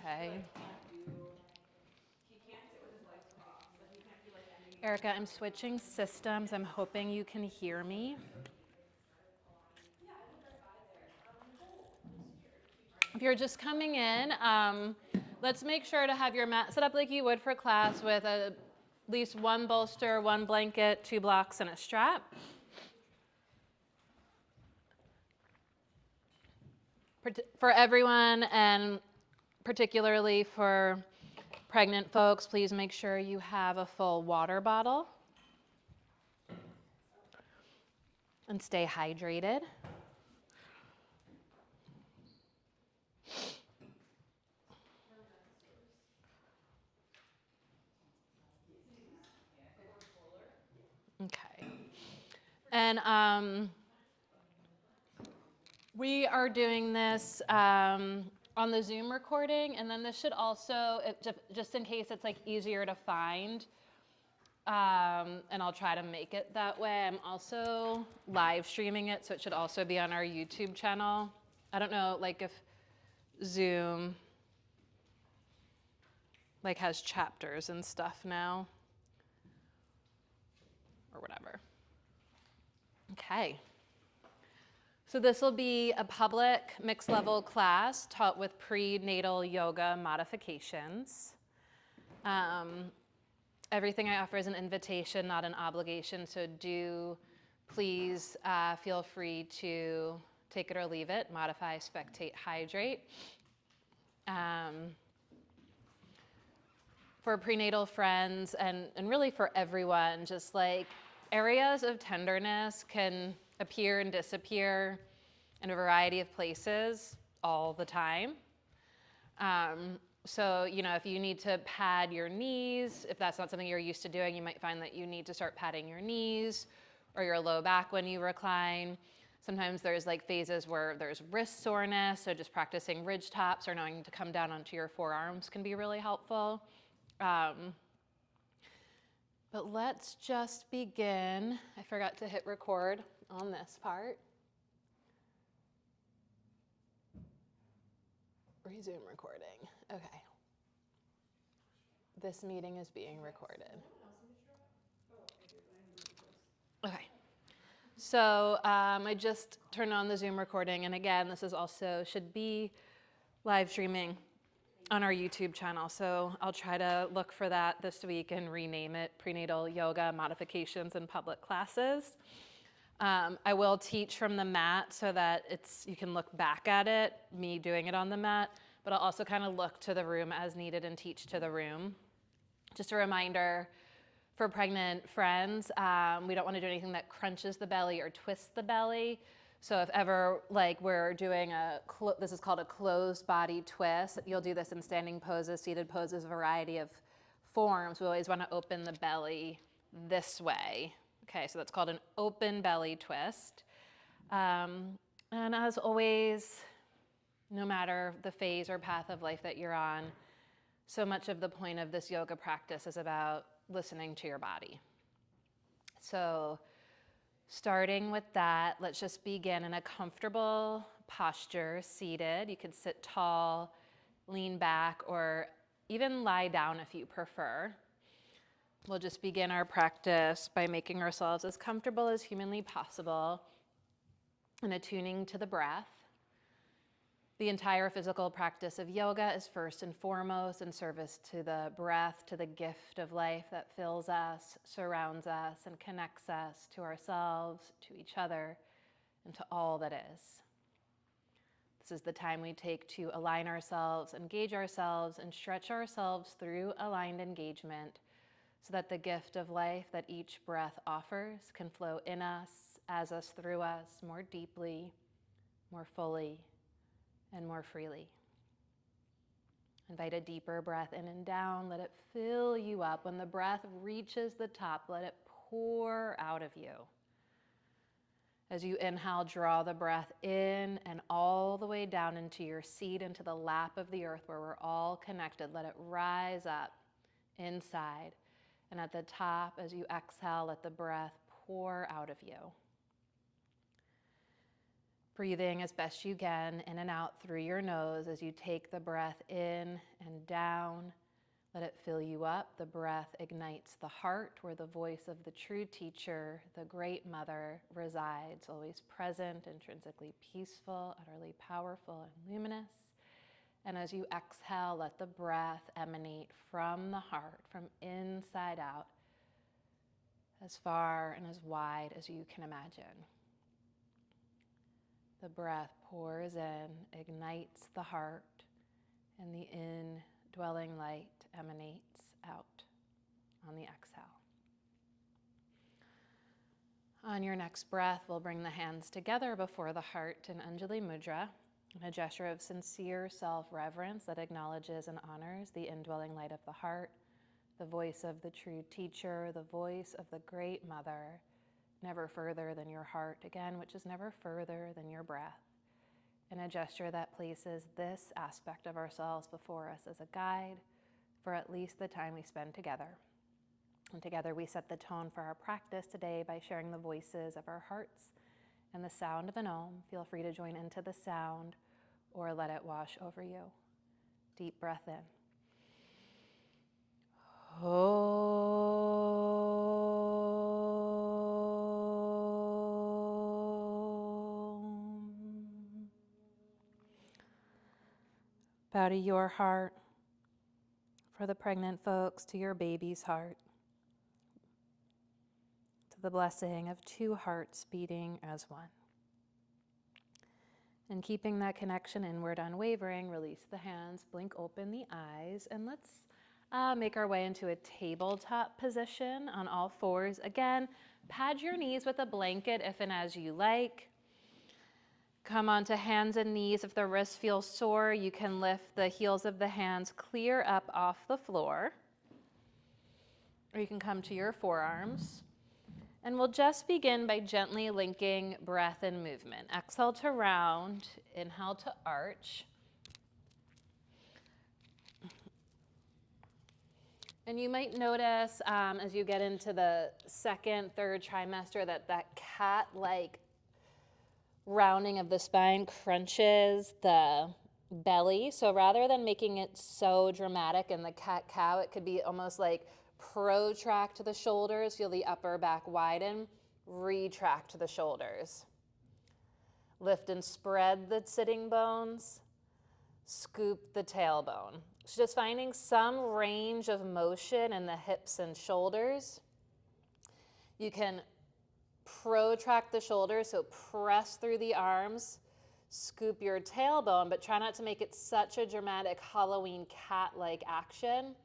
Okay. Erica, I'm switching systems. I'm hoping you can hear me. If you're just coming in, let's make sure to have your mat set up like you would for class with at least one bolster, one blanket, 2 blocks, and a strap. For everyone, and particularly for pregnant folks, please make sure you have a full water bottle and stay hydrated. Okay. And we are doing this on the Zoom recording, and then this should also, just in case it's like easier to find, and I'll try to make it that way. I'm also live streaming it, so it should also be on our YouTube channel. I don't know, like if Zoom like has chapters and stuff now, or whatever. Okay. So this will be a public mixed level class taught with prenatal yoga modifications. Everything I offer is an invitation, not an obligation, so do please feel free to take it or leave it, modify, spectate, hydrate. For prenatal friends and really for everyone, just like areas of tenderness can appear and disappear in a variety of places all the time. So, you know, if you need to pad your knees, if that's not something you're used to doing, you might find that you need to start padding your knees or your low back when you recline. Sometimes there's like phases where there's wrist soreness, so just practicing ridge taps or knowing to come down onto your forearms can be really helpful. But let's just begin. I forgot to hit record on this part. Resume recording. Okay. This meeting is being recorded. Okay. So I just turned on the Zoom recording, and again, this is also should be live streaming on our YouTube channel. So I'll try to look for that this week and rename it Prenatal Yoga Modifications in Public Classes. I will teach from the mat so that you can look back at it, me doing it on the mat, but I'll also kind of look to the room as needed and teach to the room. Just a reminder for pregnant friends, we don't want to do anything that crunches the belly or twists the belly. So if ever like we're doing this is called a closed body twist, you'll do this in standing poses, seated poses, a variety of forms. We always want to open the belly this way. Okay, so that's called an open belly twist. And as always, no matter the phase or path of life that you're on, so much of the point of this yoga practice is about listening to your body. So starting with that, let's just begin in a comfortable posture, seated. You could sit tall, lean back, or even lie down if you prefer. We'll just begin our practice by making ourselves as comfortable as humanly possible and attuning to the breath. The entire physical practice of yoga is first and foremost in service to the breath, to the gift of life that fills us, surrounds us, and connects us to ourselves, to each other, and to all that is. This is the time we take to align ourselves, engage ourselves, and stretch ourselves through aligned engagement so that the gift of life that each breath offers can flow in us, as us, through us, more deeply, more fully, and more freely. Invite a deeper breath in and down. Let it fill you up. When the breath reaches the top, let it pour out of you. As you inhale, draw the breath in and all the way down into your seat, into the lap of the earth where we're all connected. Let it rise up inside. And at the top, as you exhale, let the breath pour out of you. Breathing as best you can in and out through your nose as you take the breath in and down. Let it fill you up. The breath ignites the heart where the voice of the true teacher, the great mother, resides, always present, intrinsically peaceful, utterly powerful and luminous. And as you exhale, let the breath emanate from the heart, from inside out, as far and as wide as you can imagine. The breath pours in, ignites the heart, and the indwelling light emanates out on the exhale. On your next breath, we'll bring the hands together before the heart in Anjali Mudra, a gesture of sincere self-reverence that acknowledges and honors the indwelling light of the heart, the voice of the true teacher, the voice of the great mother, never further than your heart, again, which is never further than your breath, and a gesture that places this aspect of ourselves before us as a guide for at least the time we spend together. And together we set the tone for our practice today by sharing the voices of our hearts and the sound of an Om. Feel free to join into the sound or let it wash over you. Deep breath in. Bow to your heart. For the pregnant folks, to your baby's heart. To the blessing of two hearts beating as one. And keeping that connection inward unwavering, release the hands, blink open the eyes, and let's make our way into a tabletop position on all fours. Again, pad your knees with a blanket if and as you like. Come onto hands and knees. If the wrists feel sore, you can lift the heels of the hands clear up off the floor. Or you can come to your forearms. And we'll just begin by gently linking breath and movement. Exhale to round, inhale to arch. And you might notice as you get into the second, third trimester that cat-like rounding of the spine crunches the belly. So rather than making it so dramatic in the cat-cow, it could be almost like protract the shoulders, feel the upper back widen, retract the shoulders. Lift and spread the sitting bones, scoop the tailbone. So just finding some range of motion in the hips and shoulders. You can protract the shoulders, so press through the arms, scoop your tailbone, but try not to make it such a dramatic Halloween cat-like action.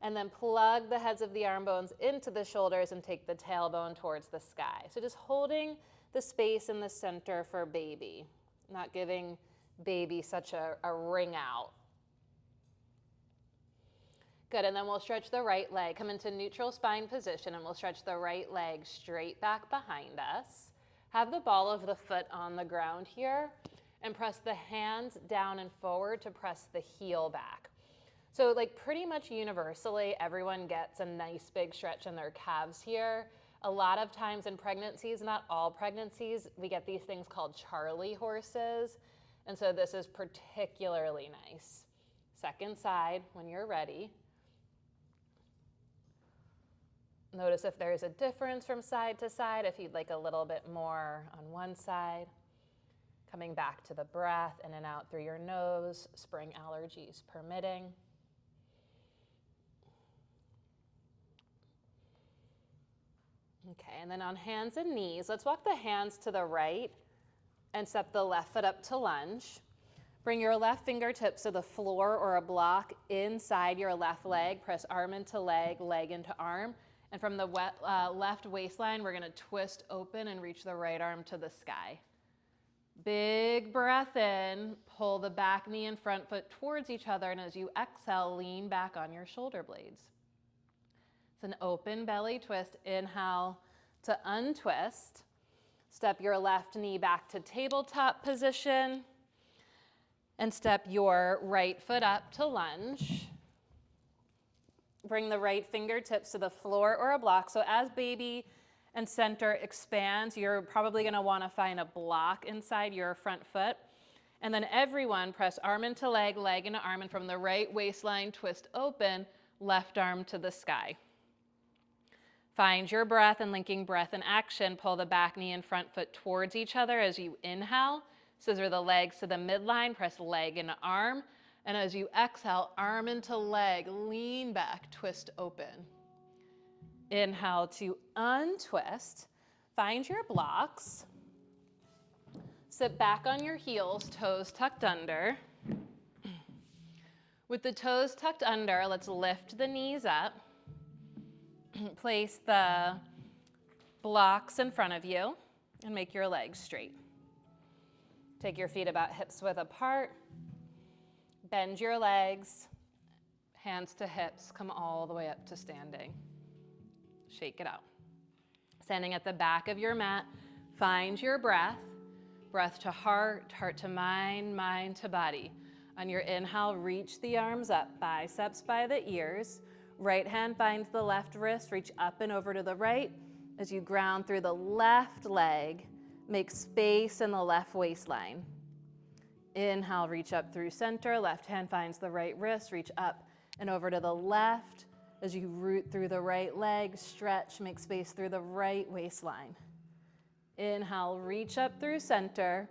And then plug the heads of the arm bones into the shoulders and take the tailbone towards the sky. So just holding the space in the center for baby, not giving baby such a ring out. Good, and then we'll stretch the right leg, come into neutral spine position, and we'll stretch the right leg straight back behind us. Have the ball of the foot on the ground here, and press the hands down and forward to press the heel back. So like pretty much universally, everyone gets a nice big stretch in their calves here. A lot of times in pregnancies, not all pregnancies, we get these things called Charlie horses. And so this is particularly nice. Second side, when you're ready. Notice if there's a difference from side to side, if you'd like a little bit more on one side. Coming back to the breath, in and out through your nose, spring allergies permitting. Okay, and then on hands and knees, let's walk the hands to the right and step the left foot up to lunge. Bring your left fingertips to the floor or a block inside your left leg. Press arm into leg, leg into arm. And from the left waistline, we're gonna twist open and reach the right arm to the sky. Big breath in, pull the back knee and front foot towards each other, and as you exhale, lean back on your shoulder blades. It's an open belly twist. Inhale to untwist. Step your left knee back to tabletop position and step your right foot up to lunge. Bring the right fingertips to the floor or a block. So as baby and center expands. You're probably going to want to find a block inside your front foot. And then everyone press arm into leg, leg into arm, and from the right waistline, twist open, left arm to the sky. Find your breath and linking breath and action. Pull the back knee and front foot towards each other as you inhale. Scissor the legs to the midline, press leg into arm. And as you exhale, arm into leg, lean back, twist open. Inhale to untwist. Find your blocks. Sit back on your heels, toes tucked under. With the toes tucked under, let's lift the knees up. Place the blocks in front of you and make your legs straight. Take your feet about hips width apart. Bend your legs, hands to hips, come all the way up to standing. Shake it out. Standing at the back of your mat, find your breath. Breath to heart, heart to mind, mind to body. On your inhale, reach the arms up, biceps by the ears. Right hand finds the left wrist, reach up and over to the right. As you ground through the left leg, make space in the left waistline. Inhale, reach up through center. Left hand finds the right wrist, reach up and over to the left. As you root through the right leg, stretch, make space through the right waistline. Inhale, reach up through center.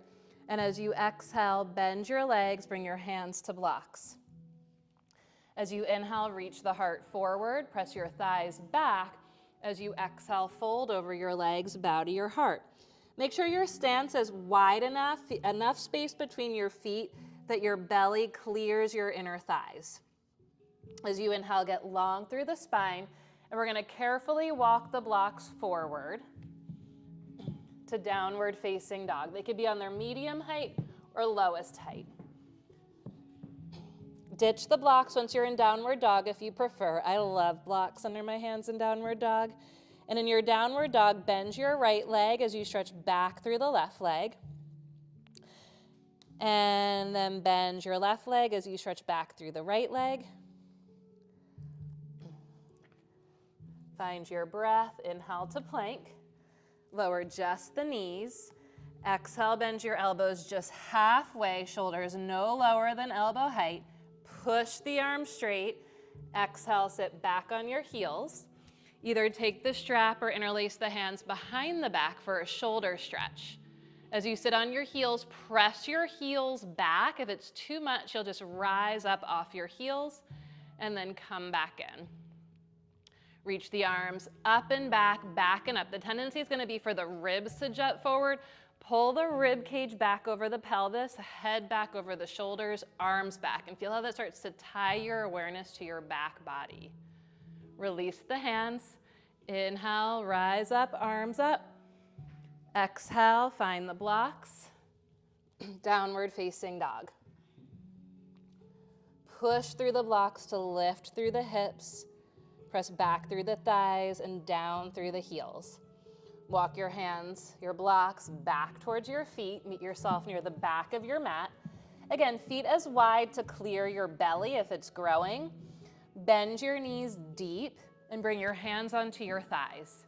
And as you exhale, bend your legs, bring your hands to blocks. As you inhale, reach the heart forward, press your thighs back. As you exhale, fold over your legs, bow to your heart. Make sure your stance is wide enough space between your feet that your belly clears your inner thighs. As you inhale, get long through the spine, and we're gonna carefully walk the blocks forward to downward facing dog. They could be on their medium height or lowest height. Ditch the blocks once you're in downward dog if you prefer. I love blocks under my hands in downward dog. And in your downward dog, bend your right leg as you stretch back through the left leg. And then bend your left leg as you stretch back through the right leg. Find your breath. Inhale to plank. Lower just the knees. Exhale, bend your elbows just halfway, shoulders no lower than elbow height. Push the arms straight. Exhale, sit back on your heels. Either take the strap or interlace the hands behind the back for a shoulder stretch. As you sit on your heels, press your heels back. If it's too much, you'll just rise up off your heels and then come back in. Reach the arms up and back and up. The tendency is going to be for the ribs to jut forward. Pull the rib cage back over the pelvis, head back over the shoulders, arms back, and feel how that starts to tie your awareness to your back body. Release the hands. Inhale, rise up, arms up. Exhale, find the blocks. Downward facing dog. Push through the blocks to lift through the hips. Press back through the thighs and down through the heels. Walk your hands, your blocks back towards your feet. Meet yourself near the back of your mat. Again, feet as wide to clear your belly if it's growing. Bend your knees deep and bring your hands onto your thighs.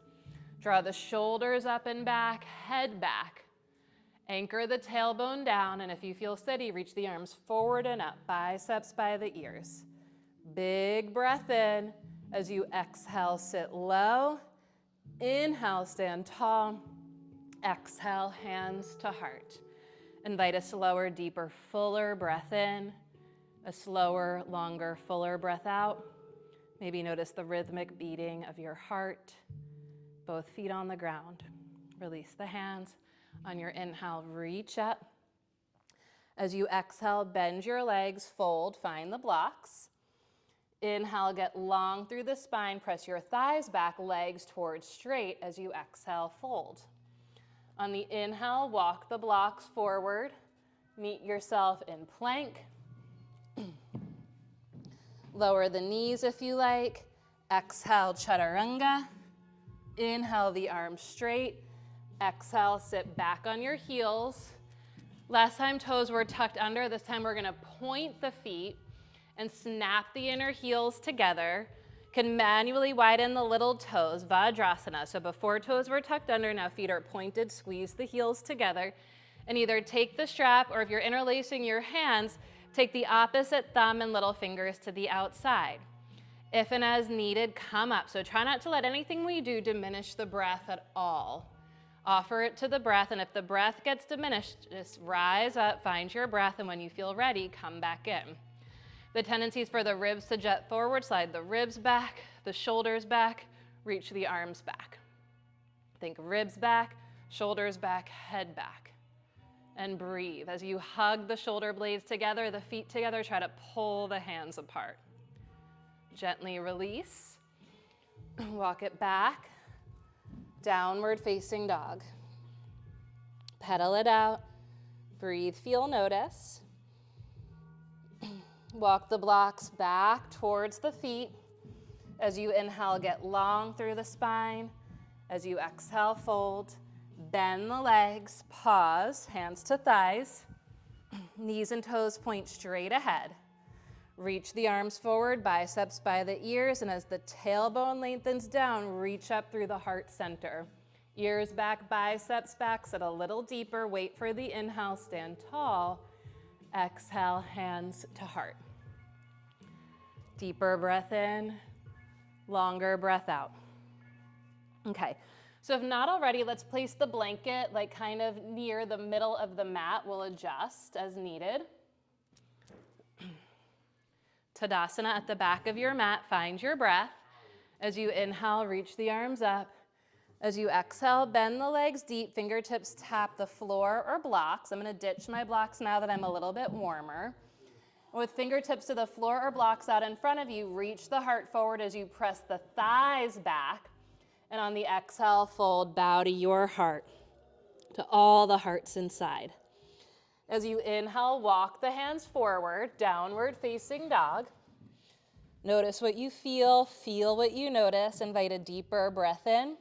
Draw the shoulders up and back, head back. Anchor the tailbone down, and if you feel steady, reach the arms forward and up, biceps by the ears. Big breath in. As you exhale, sit low. Inhale, stand tall. Exhale, hands to heart. Invite a slower, deeper, fuller breath in. A slower, longer, fuller breath out. Maybe notice the rhythmic beating of your heart. Both feet on the ground. Release the hands. On your inhale, reach up. As you exhale, bend your legs, fold, find the blocks. Inhale, get long through the spine, press your thighs back, legs towards straight. As you exhale, fold. On the inhale, walk the blocks forward. Meet yourself in plank. Lower the knees if you like. Exhale, chaturanga. Inhale, the arms straight. Exhale, sit back on your heels. Last time toes were tucked under. This time we're gonna point the feet and snap the inner heels together. Can manually widen the little toes, Vajrasana. So before toes were tucked under, now feet are pointed, squeeze the heels together, and either take the strap, or if you're interlacing your hands, take the opposite thumb and little fingers to the outside. If and as needed, come up. So try not to let anything we do diminish the breath at all. Offer it to the breath, and if the breath gets diminished, just rise up, find your breath, and when you feel ready, come back in. The tendency is for the ribs to jet forward, slide the ribs back, the shoulders back, reach the arms back. Think ribs back, shoulders back, head back. And breathe. As you hug the shoulder blades together, the feet together, try to pull the hands apart. Gently release. Walk it back. Downward facing dog. Pedal it out. Breathe, feel, notice. Walk the blocks back towards the feet. As you inhale, get long through the spine. As you exhale, fold. Bend the legs, pause, hands to thighs. Knees and toes point straight ahead. Reach the arms forward, biceps by the ears, and as the tailbone lengthens down, reach up through the heart center. Ears back, biceps back, sit a little deeper. Wait for the inhale, stand tall. Exhale, hands to heart. Deeper breath in, longer breath out. Okay, so if not already, let's place the blanket like kind of near the middle of the mat. We'll adjust as needed. Tadasana at the back of your mat, find your breath. As you inhale, reach the arms up. As you exhale, bend the legs deep, fingertips tap the floor or blocks. I'm gonna ditch my blocks now that I'm a little bit warmer. With fingertips to the floor or blocks out in front of you, reach the heart forward as you press the thighs back. And on the exhale, fold, bow to your heart, to all the hearts inside. As you inhale, walk the hands forward, downward facing dog. Notice what you feel what you notice. Invite a deeper breath in,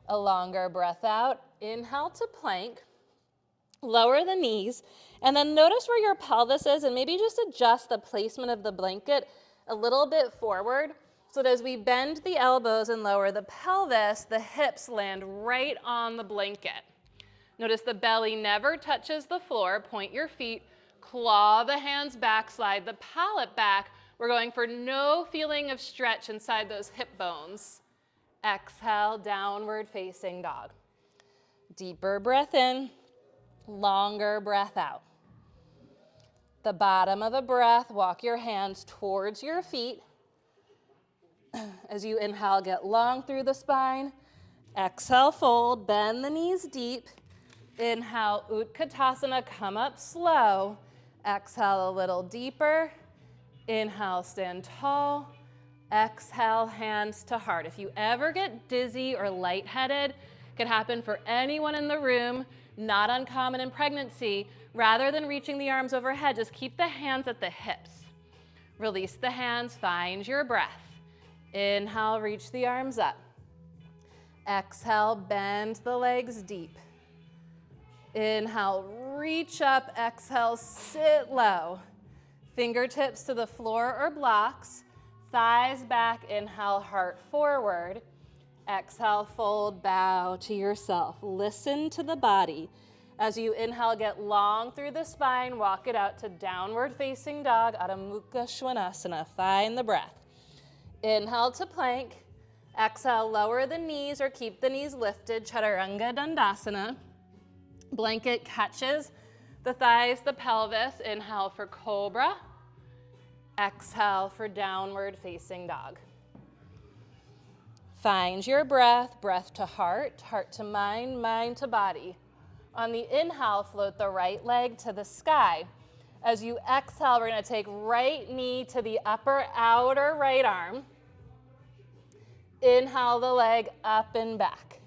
a longer breath out. Inhale to plank, lower the knees, and then notice where your pelvis is and maybe just adjust the placement of the blanket a little bit forward so that as we bend the elbows and lower the pelvis, the hips land right on the blanket. Notice the belly never touches the floor. Point your feet, claw the hands back, slide the palate back. We're going for no feeling of stretch inside those hip bones. Exhale, downward facing dog. Deeper breath in, longer breath out. The bottom of the breath, walk your hands towards your feet. As you inhale, get long through the spine. Exhale, fold, bend the knees deep. Inhale, Utkatasana, come up slow. Exhale a little deeper. Inhale, stand tall. Exhale, hands to heart. If you ever get dizzy or lightheaded, it could happen for anyone in the room, not uncommon in pregnancy. Rather than reaching the arms overhead, just keep the hands at the hips. Release the hands, find your breath. Inhale, reach the arms up. Exhale, bend the legs deep. Inhale, reach up. Exhale, sit low. Fingertips to the floor or blocks. Thighs back. Inhale, heart forward. Exhale, fold, bow to yourself. Listen to the body. As you inhale, get long through the spine. Walk it out to downward facing dog, Adho Mukha Svanasana. Find the breath. Inhale to plank. Exhale, lower the knees or keep the knees lifted. Chaturanga Dandasana. Blanket catches the thighs, the pelvis. Inhale for cobra. Exhale for downward facing dog. Find your breath, breath to heart, heart to mind, mind to body. On the inhale, float the right leg to the sky. As you exhale, we're going to take right knee to the upper outer right arm. Inhale the leg up and back.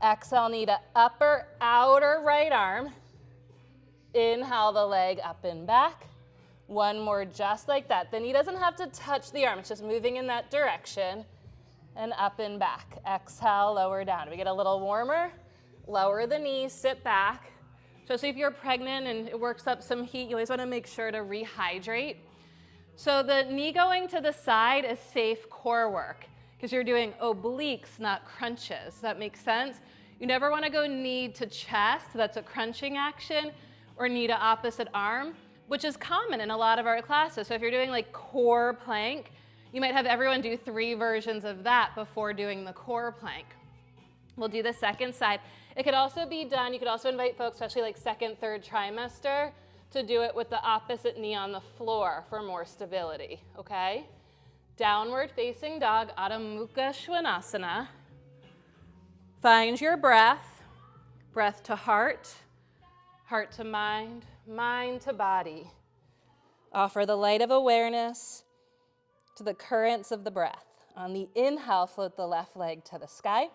Exhale, knee to upper outer right arm. Inhale the leg up and back. One more just like that. The knee doesn't have to touch the arm. It's just moving in that direction. And up and back. Exhale, lower down. We get a little warmer. Lower the knees, sit back. Especially if you're pregnant and it works up some heat, you always want to make sure to rehydrate. So the knee going to the side is safe core work because you're doing obliques, not crunches. Does that make sense? You never want to go knee to chest, that's a crunching action, or knee to opposite arm, which is common in a lot of our classes. So if you're doing like core plank, you might have everyone do 3 versions of that before doing the core plank. We'll do the second side. It could also be done, you could also invite folks, especially like second, third trimester, to do it with the opposite knee on the floor for more stability, okay? Downward facing dog, Adho Mukha Svanasana. Find your breath, breath to heart, heart to mind, mind to body. Offer the light of awareness to the currents of the breath. On the inhale, float the left leg to the sky.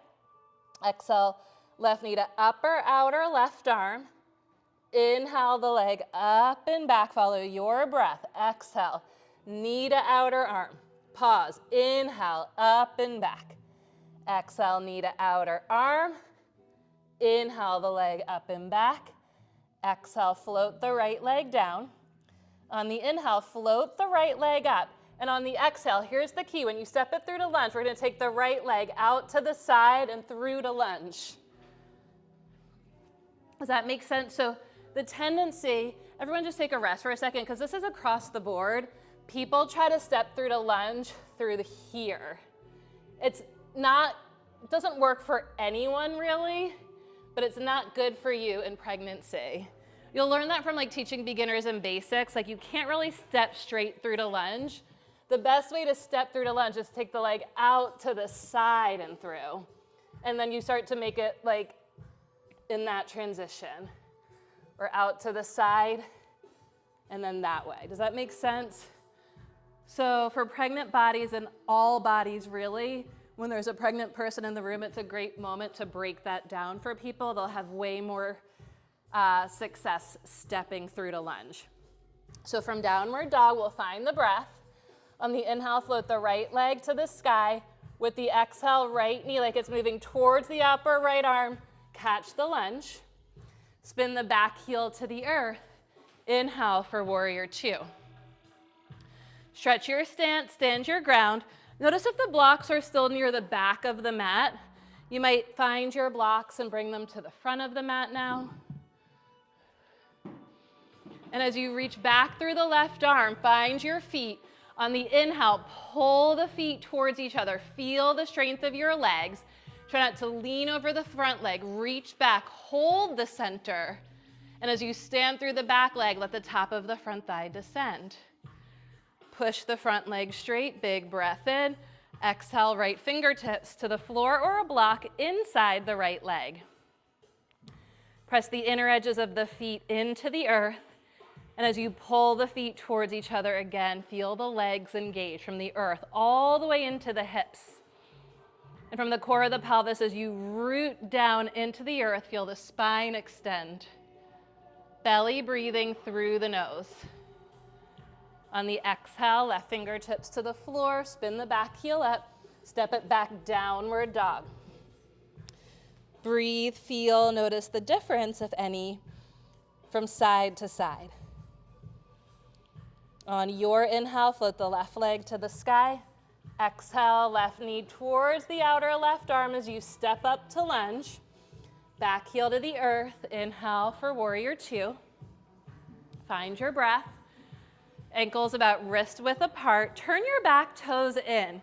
Exhale, left knee to upper outer left arm. Inhale the leg up and back, follow your breath. Exhale, knee to outer arm. Pause, inhale, up and back. Exhale, knee to outer arm. Inhale the leg up and back. Exhale, float the right leg down. On the inhale, float the right leg up. And on the exhale, here's the key. When you step it through to lunge, we're going to take the right leg out to the side and through to lunge. Does that make sense? So the tendency, everyone just take a rest for a second because this is across the board. People try to step through to lunge through the here. It doesn't work for anyone really, but it's not good for you in pregnancy. You'll learn that from like teaching beginners and basics. Like you can't really step straight through to lunge. The best way to step through to lunge is take the leg out to the side and through. And then you start to make it like in that transition. Or out to the side and then that way. Does that make sense? So for pregnant bodies and all bodies really, when there's a pregnant person in the room, it's a great moment to break that down for people. They'll have way more success stepping through to lunge. So from downward dog, we'll find the breath. On the inhale, float the right leg to the sky. With the exhale, right knee like it's moving towards the upper right arm, catch the lunge. Spin the back heel to the earth. Inhale for warrior 2. Stretch your stance, stand your ground. Notice if the blocks are still near the back of the mat. You might find your blocks and bring them to the front of the mat now. And as you reach back through the left arm, find your feet. On the inhale, pull the feet towards each other. Feel the strength of your legs. Try not to lean over the front leg. Reach back, hold the center. And as you stand through the back leg, let the top of the front thigh descend. Push the front leg straight, big breath in. Exhale, right fingertips to the floor or a block inside the right leg. Press the inner edges of the feet into the earth. And as you pull the feet towards each other again, feel the legs engage from the earth all the way into the hips. And from the core of the pelvis, as you root down into the earth, feel the spine extend. Belly breathing through the nose. On the exhale, left fingertips to the floor, spin the back heel up, step it back, downward dog. Breathe, feel, notice the difference, if any, from side to side. On your inhale, float the left leg to the sky. Exhale, left knee towards the outer left arm as you step up to lunge. Back heel to the earth. Inhale for warrior 2. Find your breath. Ankles about wrist width apart. Turn your back toes in.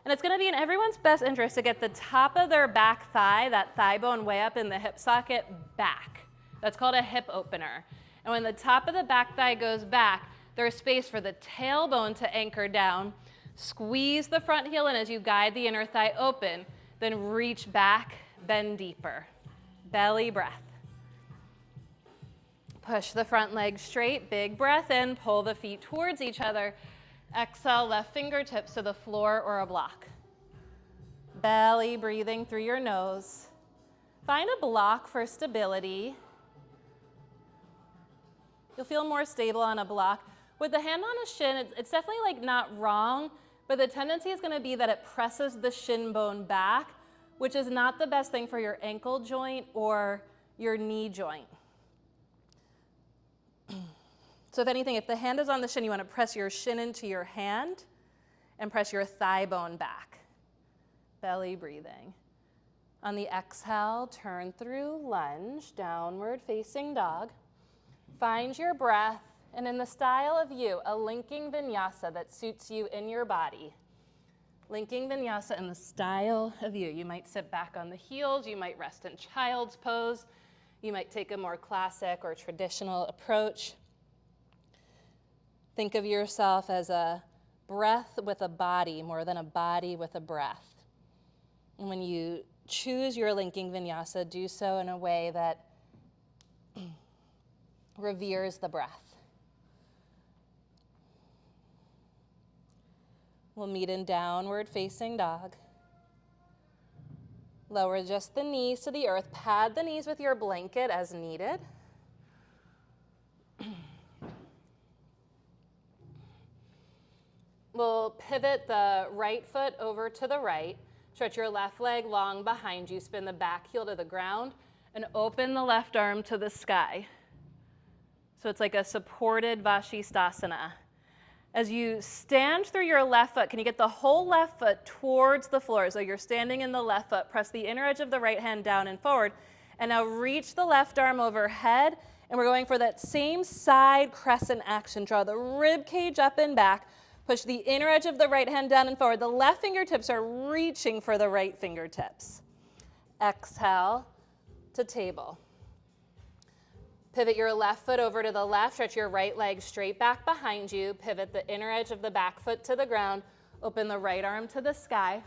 And it's going to be in everyone's best interest to get the top of their back thigh, that thigh bone way up in the hip socket, back. That's called a hip opener. And when the top of the back thigh goes back, there's space for the tailbone to anchor down. Squeeze the front heel in as you guide the inner thigh open. Then reach back, bend deeper. Belly breath. Push the front leg straight, big breath in, pull the feet towards each other. Exhale, left fingertips to the floor or a block. Belly breathing through your nose. Find a block for stability. You'll feel more stable on a block. With the hand on a shin, it's definitely like not wrong, but the tendency is going to be that it presses the shin bone back, which is not the best thing for your ankle joint or your knee joint. So if anything, if the hand is on the shin, you want to press your shin into your hand and press your thigh bone back. Belly breathing. On the exhale, turn through lunge, downward facing dog. Find your breath, and in the style of you, a linking vinyasa that suits you in your body. Linking vinyasa in the style of you. You might sit back on the heels, you might rest in child's pose, you might take a more classic or traditional approach. Think of yourself as a breath with a body more than a body with a breath. And when you choose your linking vinyasa, do so in a way that reveres the breath. We'll meet in downward facing dog. Lower just the knees to the earth. Pad the knees with your blanket as needed. We'll pivot the right foot over to the right. Stretch your left leg long behind you. Spin the back heel to the ground and open the left arm to the sky. So it's like a supported Vashisthasana. As you stand through your left foot, can you get the whole left foot towards the floor? So you're standing in the left foot. Press the inner edge of the right hand down and forward. And now reach the left arm overhead. And we're going for that same side crescent action. Draw the rib cage up and back. Push the inner edge of the right hand down and forward. The left fingertips are reaching for the right fingertips. Exhale to table. Pivot your left foot over to the left. Stretch your right leg straight back behind you. Pivot the inner edge of the back foot to the ground. Open the right arm to the sky.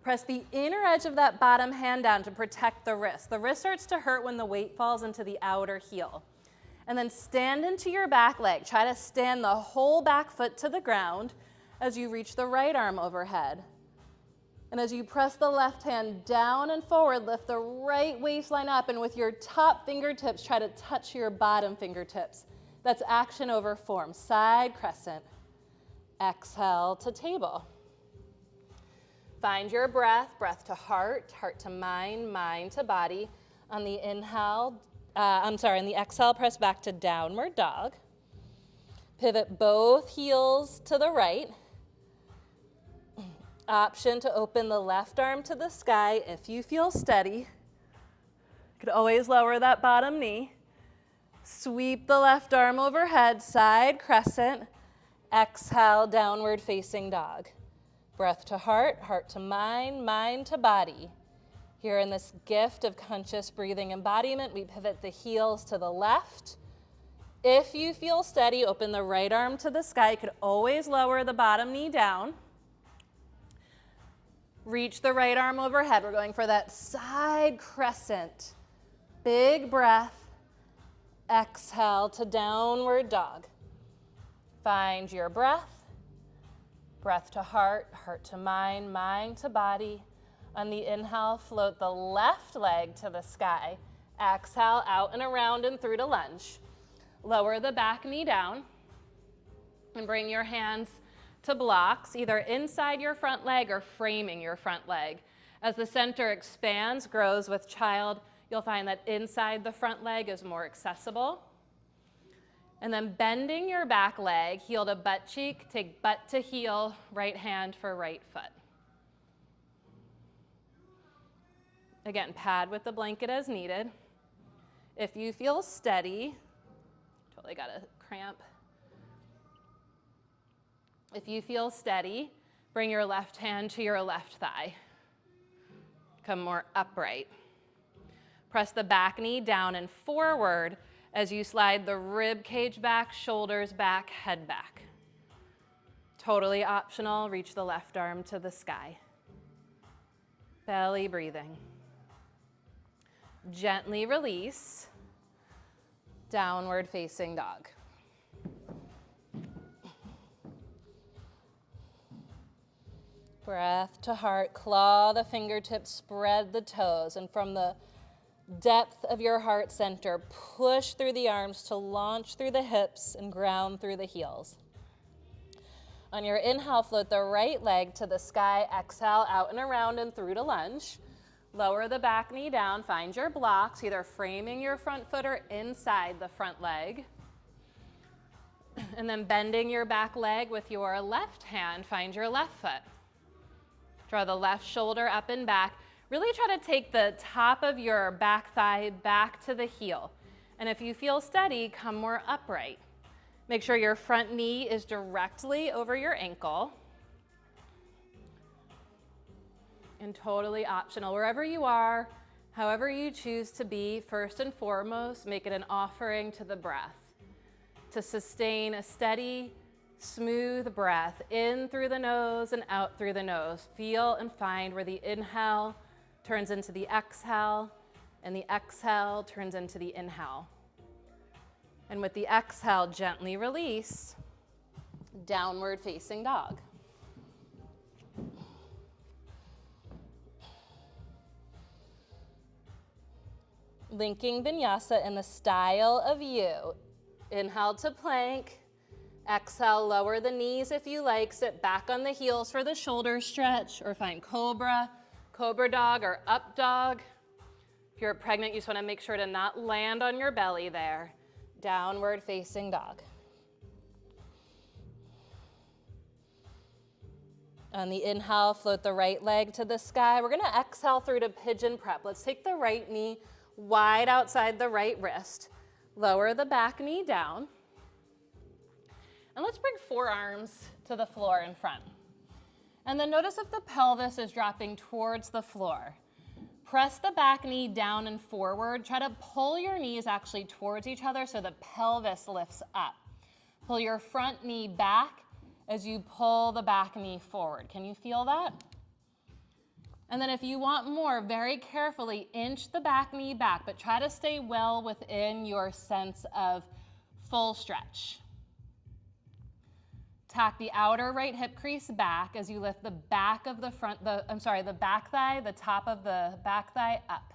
Press the inner edge of that bottom hand down to protect the wrist. The wrist starts to hurt when the weight falls into the outer heel. And then stand into your back leg. Try to stand the whole back foot to the ground as you reach the right arm overhead. And as you press the left hand down and forward, lift the right waistline up, and with your top fingertips, try to touch your bottom fingertips. That's action over form, side crescent. Exhale to table. Find your breath, breath to heart, heart to mind, mind to body. On the inhale, on the exhale, press back to downward dog. Pivot both heels to the right. Option to open the left arm to the sky if you feel steady. You could always lower that bottom knee. Sweep the left arm overhead, side crescent. Exhale, downward facing dog. Breath to heart, heart to mind, mind to body. Here in this gift of conscious breathing embodiment, we pivot the heels to the left. If you feel steady, open the right arm to the sky. You could always lower the bottom knee down. Reach the right arm overhead. We're going for that side crescent. Big breath. Exhale to downward dog. Find your breath. Breath to heart, heart to mind, mind to body. On the inhale, float the left leg to the sky. Exhale, out and around and through to lunge. Lower the back knee down and bring your hands to blocks, either inside your front leg or framing your front leg. As the center expands, grows with child, you'll find that inside the front leg is more accessible. And then bending your back leg, heel to butt cheek, take butt to heel, right hand for right foot. Again, pad with the blanket as needed. If you feel steady, totally got a cramp. If you feel steady, bring your left hand to your left thigh. Come more upright. Press the back knee down and forward as you slide the rib cage back, shoulders back, head back. Totally optional. Reach the left arm to the sky. Belly breathing. Gently release. Downward facing dog. Breath to heart, claw the fingertips, spread the toes, and from the depth of your heart center, push through the arms to launch through the hips and ground through the heels. On your inhale, float the right leg to the sky, exhale, out and around and through to lunge. Lower the back knee down, find your blocks, either framing your front foot or inside the front leg. And then bending your back leg with your left hand, find your left foot. Draw the left shoulder up and back. Really try to take the top of your back thigh back to the heel. And if you feel steady, come more upright. Make sure your front knee is directly over your ankle. And totally optional. Wherever you are, however you choose to be, first and foremost, make it an offering to the breath. To sustain a steady, smooth breath in through the nose and out through the nose. Feel and find where the inhale turns into the exhale and the exhale turns into the inhale. And with the exhale, gently release, downward facing dog. Linking vinyasa in the style of you. Inhale to plank. Exhale, lower the knees if you like. Sit back on the heels for the shoulder stretch, or find cobra, cobra dog, or up dog. If you're pregnant, you just want to make sure to not land on your belly there. Downward facing dog. On the inhale, float the right leg to the sky. We're going to exhale through to pigeon prep. Let's take the right knee wide outside the right wrist. Lower the back knee down. And let's bring forearms to the floor in front. And then notice if the pelvis is dropping towards the floor. Press the back knee down and forward. Try to pull your knees actually towards each other so the pelvis lifts up. Pull your front knee back as you pull the back knee forward. Can you feel that? And then if you want more, very carefully inch the back knee back, but try to stay well within your sense of full stretch. Tack the outer right hip crease back as you lift the back of the the back thigh, the top of the back thigh up.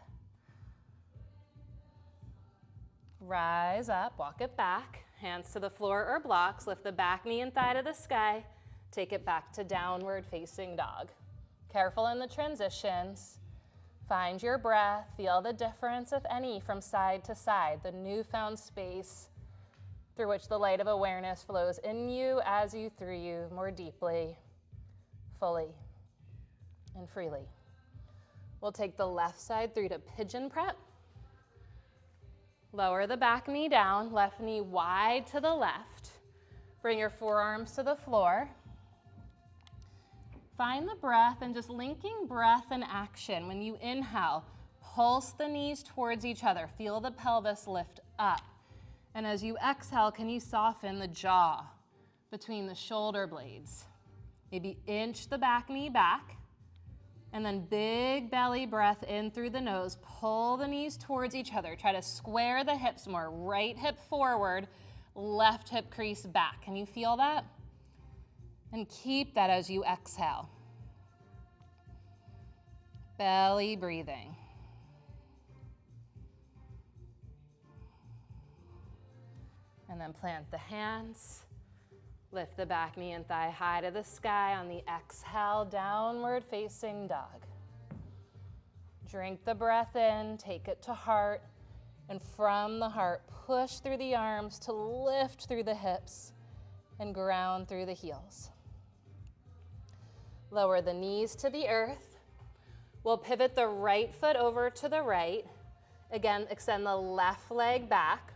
Rise up, walk it back, hands to the floor or blocks, lift the back knee and thigh to the sky, take it back to downward facing dog. Careful in the transitions. Find your breath. Feel the difference, if any, from side to side, the newfound space through which the light of awareness flows in you, as you, through you, more deeply, fully, and freely. We'll take the left side through to pigeon prep. Lower the back knee down, left knee wide to the left. Bring your forearms to the floor. Find the breath and just linking breath and action. When you inhale, pulse the knees towards each other. Feel the pelvis lift up. And as you exhale, can you soften the jaw between the shoulder blades? Maybe inch the back knee back. And then big belly breath in through the nose. Pull the knees towards each other. Try to square the hips more. Right hip forward, left hip crease back. Can you feel that? And keep that as you exhale. Belly breathing. And then plant the hands. Lift the back knee and thigh high to the sky. On the exhale, downward facing dog. Drink the breath in, take it to heart. And from the heart, push through the arms to lift through the hips and ground through the heels. Lower the knees to the earth. We'll pivot the right foot over to the right. Again, extend the left leg back.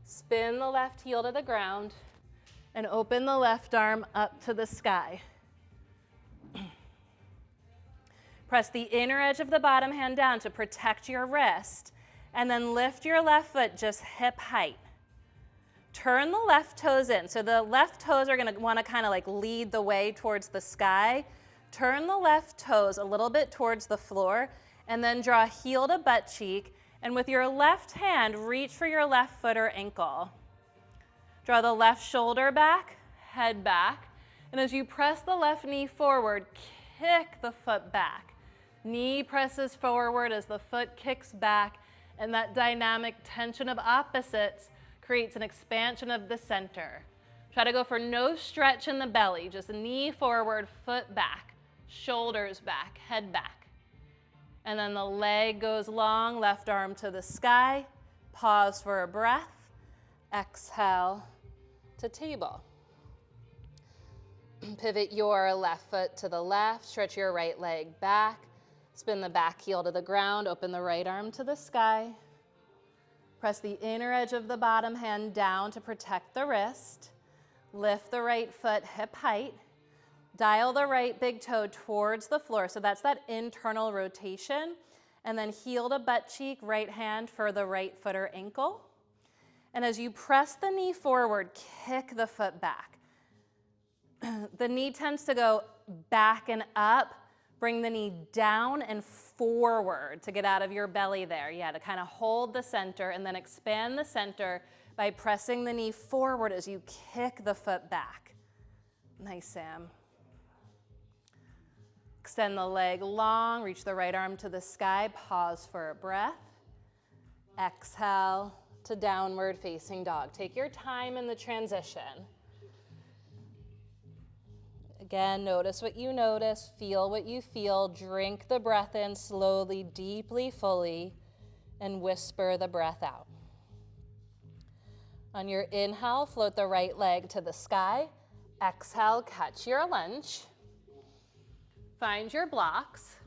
Spin the left heel to the ground and open the left arm up to the sky. Press the inner edge of the bottom hand down to protect your wrist, and then lift your left foot just hip height. Turn the left toes in. So the left toes are going to want to kind of like lead the way towards the sky. Turn the left toes a little bit towards the floor, and then draw heel to butt cheek. And with your left hand, reach for your left foot or ankle. Draw the left shoulder back, head back. And as you press the left knee forward, kick the foot back. Knee presses forward as the foot kicks back, and that dynamic tension of opposites creates an expansion of the center. Try to go for no stretch in the belly, just knee forward, foot back, shoulders back, head back. And then the leg goes long, left arm to the sky. Pause for a breath. Exhale, to table. Pivot your left foot to the left, stretch your right leg back, spin the back heel to the ground, open the right arm to the sky. Press the inner edge of the bottom hand down to protect the wrist. Lift the right foot hip height. Dial the right big toe towards the floor. So that's that internal rotation. And then heel to butt cheek, right hand for the right foot or ankle. And as you press the knee forward, kick the foot back. The knee tends to go back and up. Bring the knee down and forward to get out of your belly there. Yeah, to kind of hold the center and then expand the center by pressing the knee forward as you kick the foot back. Nice, Sam. Extend the leg long, reach the right arm to the sky, pause for a breath. Exhale to downward facing dog. Take your time in the transition. Again, notice what you notice, feel what you feel, drink the breath in slowly, deeply, fully, and whisper the breath out. On your inhale, float the right leg to the sky. Exhale, catch your lunge. Find your blocks.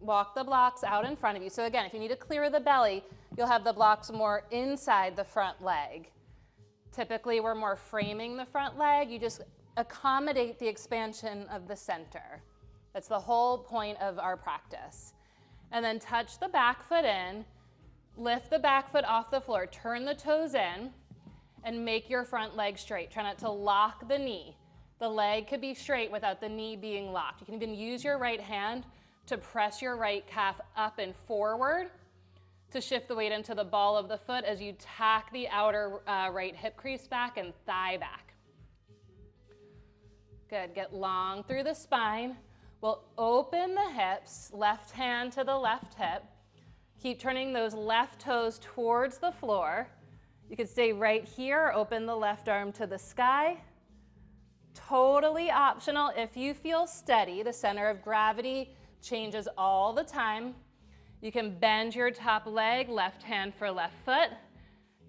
Walk the blocks out in front of you. So again, if you need to clear the belly, you'll have the blocks more inside the front leg. Typically, we're more framing the front leg. You just accommodate the expansion of the center. That's the whole point of our practice. And then touch the back foot in, lift the back foot off the floor, turn the toes in, and make your front leg straight. Try not to lock the knee. The leg could be straight without the knee being locked. You can even use your right hand to press your right calf up and forward to shift the weight into the ball of the foot as you tack the outer right hip crease back and thigh back. Good, get long through the spine. We'll open the hips, left hand to the left hip. Keep turning those left toes towards the floor. You can stay right here, open the left arm to the sky. Totally optional if you feel steady. The center of gravity changes all the time. You can bend your top leg, left hand for left foot.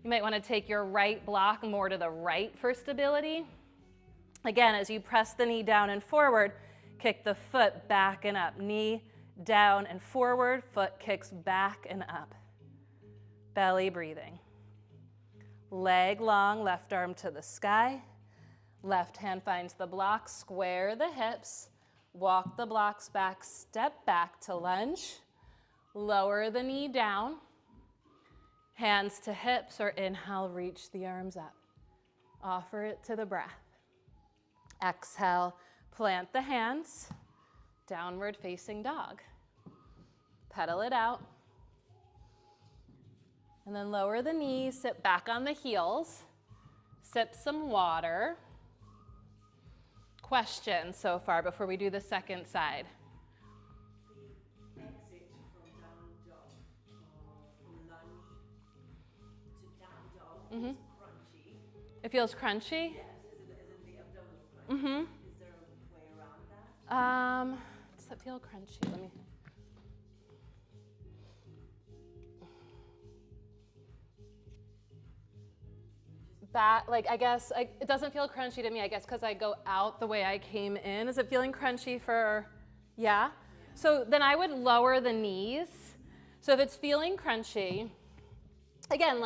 You might want to take your right block more to the right for stability. Again, as you press the knee down and forward, kick the foot back and up. Knee down and forward, foot kicks back and up. Belly breathing. Leg long, left arm to the sky. Left hand finds the block, square the hips, walk the blocks back, step back to lunge. Lower the knee down, hands to hips, or inhale, reach the arms up. Offer it to the breath. Exhale, plant the hands, downward facing dog. Pedal it out. And then lower the knees, sit back on the heels, sip some water. Questions so far before we do the second side? Exit from down dog, from lunge to down dog, crunchy. It feels crunchy? Yes, is it the abdominal crunch? Is there a way around that? Does that feel crunchy? Let me. I guess, it doesn't feel crunchy to me, I guess, because I go out the way I came in. Is it feeling crunchy for, yeah? So then I would lower the knees. So if it's feeling crunchy, again,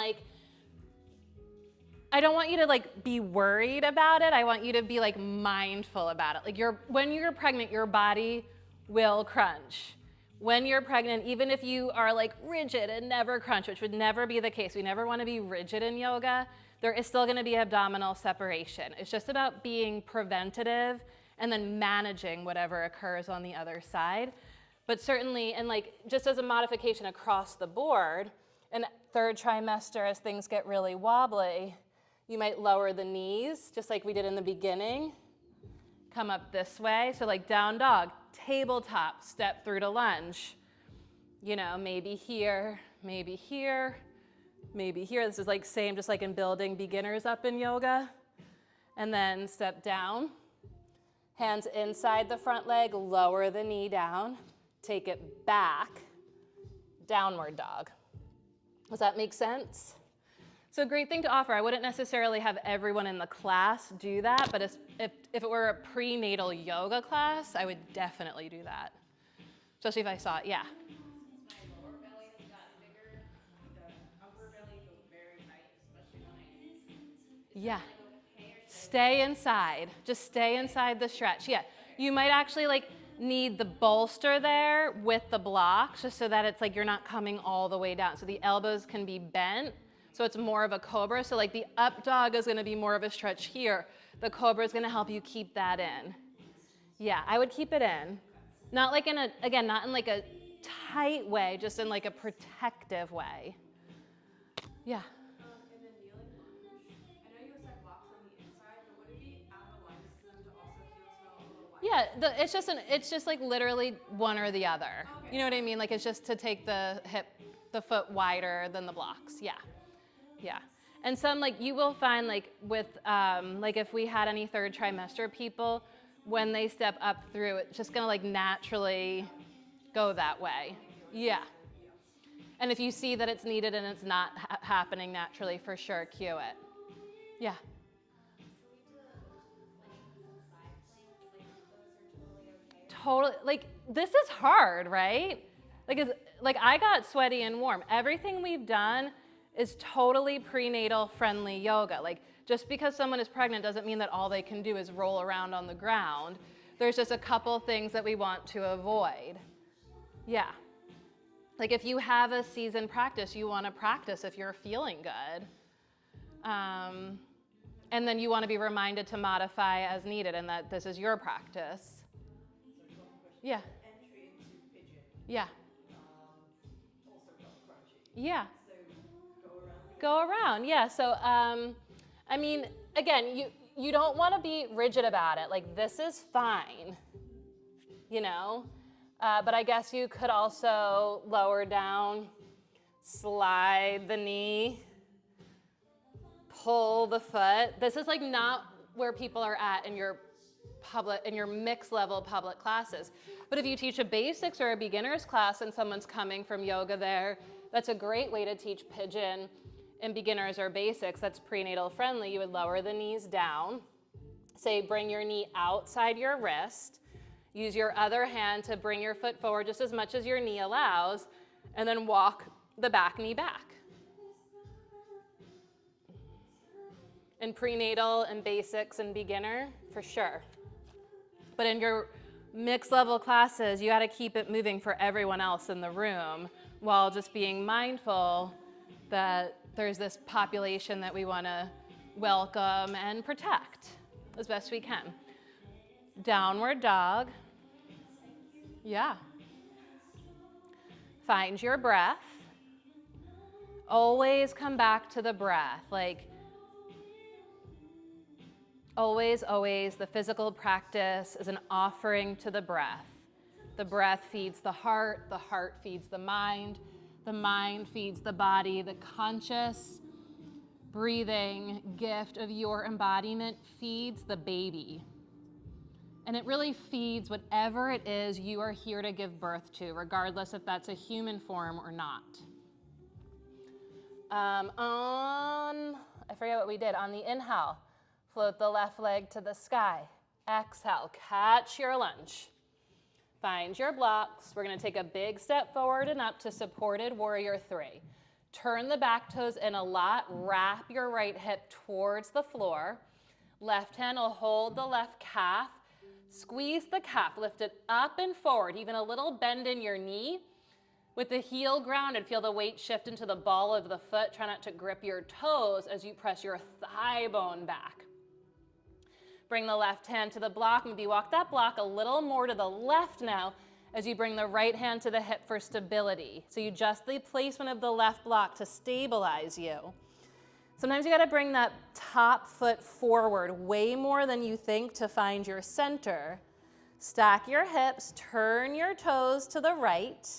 I don't want you to be worried about it. I want you to be mindful about it. When you're pregnant, your body will crunch. When you're pregnant, even if you are rigid and never crunch, which would never be the case. We never want to be rigid in yoga. There is still going to be abdominal separation. It's just about being preventative and then managing whatever occurs on the other side. But certainly, and just as a modification across the board, in third trimester, as things get really wobbly, you might lower the knees, just like we did in the beginning. Come up this way, so down dog, tabletop, step through to lunge. Maybe here, maybe here. Maybe here, this is same, just like in building beginners up in yoga. And then step down, hands inside the front leg, lower the knee down, take it back, downward dog. Does that make sense? So great thing to offer. I wouldn't necessarily have everyone in the class do that, but if it were a prenatal yoga class, I would definitely do that. Especially if I saw it, yeah. My lower belly has gotten bigger. The upper belly feels very tight, especially when I Yeah. okay or Stay inside. Just stay inside the stretch. Yeah. You might actually like need the bolster there with the blocks just so that it's like you're not coming all the way down. So the elbows can be bent. So it's more of a cobra. So like the up dog is going to be more of a stretch here. The cobra is going to help you keep that in. Yeah, I would keep it in. Not like in a, again, not in like a tight way, just in like a protective way. Yeah. And then kneeling lunge. I know you said blocks on the inside, but would it be out of alignment for them to also heel toe a little wider? Yeah, it's just like literally one or the other. Okay. You know what I mean? Like it's just to take the foot wider than the blocks. Yeah, yeah. And some like you will find like with like if we had any third trimester people, when they step up through, it's just gonna like naturally go that way. Yeah. And if you see that it's needed and it's not happening naturally, for sure, cue it. Yeah. Totally, like this is hard, right? Like I got sweaty and warm. Everything we've done is totally prenatal friendly yoga. Like just because someone is pregnant doesn't mean that all they can do is roll around on the ground. There's just a couple things that we want to avoid. Yeah. Like if you have a seasoned practice, you want to practice if you're feeling good. And then you want to be reminded to modify as needed and that this is your practice. Yeah. Entry into pigeon Yeah. also felt crunchy. Yeah. So Go around. Yeah. So, I mean, again, you don't want to be rigid about it. Like this is fine, you know? But I guess you could also lower down, slide the knee, pull the foot. This is like not where people are at in your mixed level public classes. But if you teach a basics or a beginner's class and someone's coming from yoga there, that's a great way to teach pigeon in beginners or basics. That's prenatal friendly. You would lower the knees down. Say bring your knee outside your wrist. Use your other hand to bring your foot forward just as much as your knee allows, and then walk the back knee back. In prenatal and basics and beginner, for sure. But in your mixed level classes, you got to keep it moving for everyone else in the room while just being mindful that there's this population that we want to welcome and protect as best we can. Downward dog. Yeah. Find your breath. Always come back to the breath. Like, always, the physical practice is an offering to the breath. The breath feeds the heart feeds the mind feeds the body. The conscious breathing gift of your embodiment feeds the baby. And it really feeds whatever it is you are here to give birth to, regardless if that's a human form or not. I forget what we did. On the inhale, float the left leg to the sky. Exhale, catch your lunge. Find your blocks. We're going to take a big step forward and up to supported warrior 3. Turn the back toes in a lot. Wrap your right hip towards the floor. Left hand will hold the left calf. Squeeze the calf, lift it up and forward, even a little bend in your knee. With the heel grounded, feel the weight shift into the ball of the foot. Try not to grip your toes as you press your thigh bone back. Bring the left hand to the block. Maybe walk that block a little more to the left now as you bring the right hand to the hip for stability. So you adjust the placement of the left block to stabilize you. Sometimes you got to bring that top foot forward way more than you think to find your center. Stack your hips, turn your toes to the right.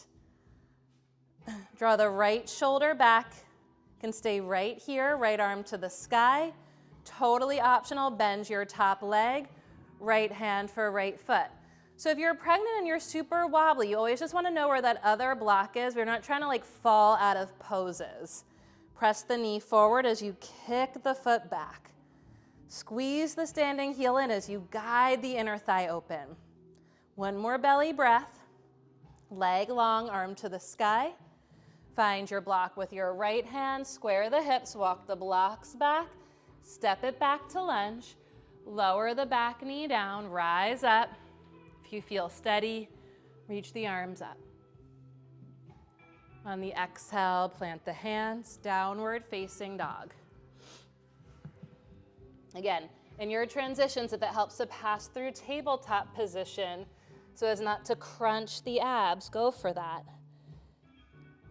Draw the right shoulder back. Can stay right here, right arm to the sky. Totally optional, bend your top leg, right hand for right foot. So if you're pregnant and you're super wobbly, you always just want to know where that other block is. We're not trying to like fall out of poses. Press the knee forward as you kick the foot back. Squeeze the standing heel in as you guide the inner thigh open. One more belly breath. Leg long, arm to the sky. Find your block with your right hand. Square the hips, walk the blocks back. Step it back to lunge. Lower the back knee down, rise up. If you feel steady, reach the arms up. On the exhale, plant the hands, downward facing dog. Again, in your transitions, if it helps to pass through tabletop position so as not to crunch the abs, go for that.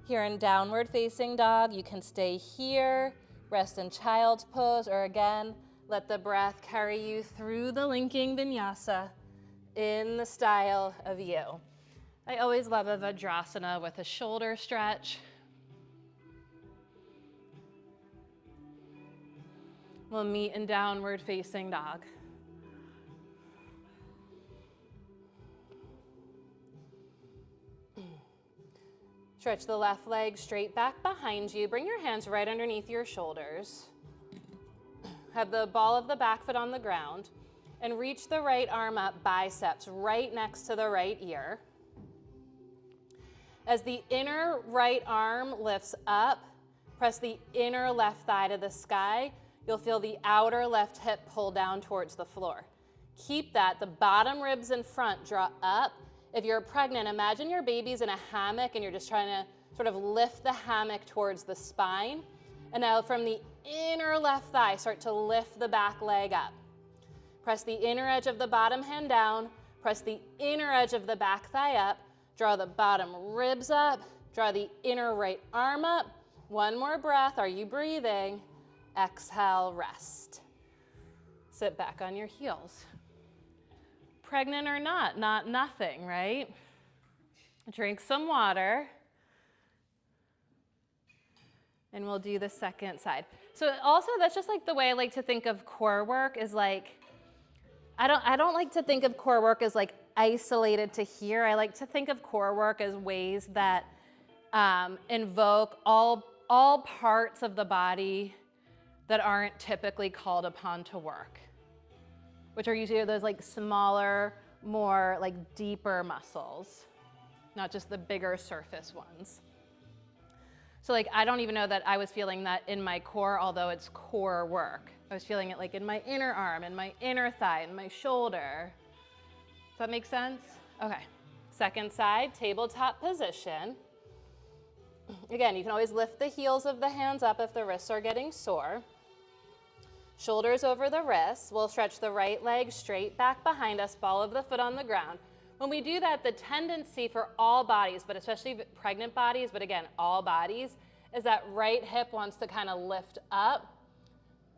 Here in downward facing dog, you can stay here, rest in child's pose, or again, let the breath carry you through the linking vinyasa in the style of you. I always love a Vajrasana with a shoulder stretch. We'll meet in downward facing dog. Stretch the left leg straight back behind you. Bring your hands right underneath your shoulders. Have the ball of the back foot on the ground and reach the right arm up, biceps right next to the right ear. As the inner right arm lifts up, press the inner left thigh to the sky. You'll feel the outer left hip pull down towards the floor. Keep that. The bottom ribs in front draw up. If you're pregnant, imagine your baby's in a hammock and you're just trying to sort of lift the hammock towards the spine. And now from the inner left thigh, start to lift the back leg up. Press the inner edge of the bottom hand down. Press the inner edge of the back thigh up. Draw the bottom ribs up. Draw the inner right arm up. One more breath. Are you breathing? Exhale, rest. Sit back on your heels. Pregnant or not nothing, right? Drink some water. And we'll do the second side. So also that's just like the way I like to think of core work is like, I don't like to think of core work as like isolated to here. I like to think of core work as ways that invoke all parts of the body that aren't typically called upon to work, which are usually those like smaller, more like deeper muscles, not just the bigger surface ones. So like, I don't even know that I was feeling that in my core, although it's core work. I was feeling it like in my inner arm, in my inner thigh, in my shoulder. Does that make sense? Okay, second side, tabletop position. Again, you can always lift the heels of the hands up if the wrists are getting sore. Shoulders over the wrists. We'll stretch the right leg straight back behind us, ball of the foot on the ground. When we do that, the tendency for all bodies, but especially pregnant bodies, but again, all bodies, is that right hip wants to kind of lift up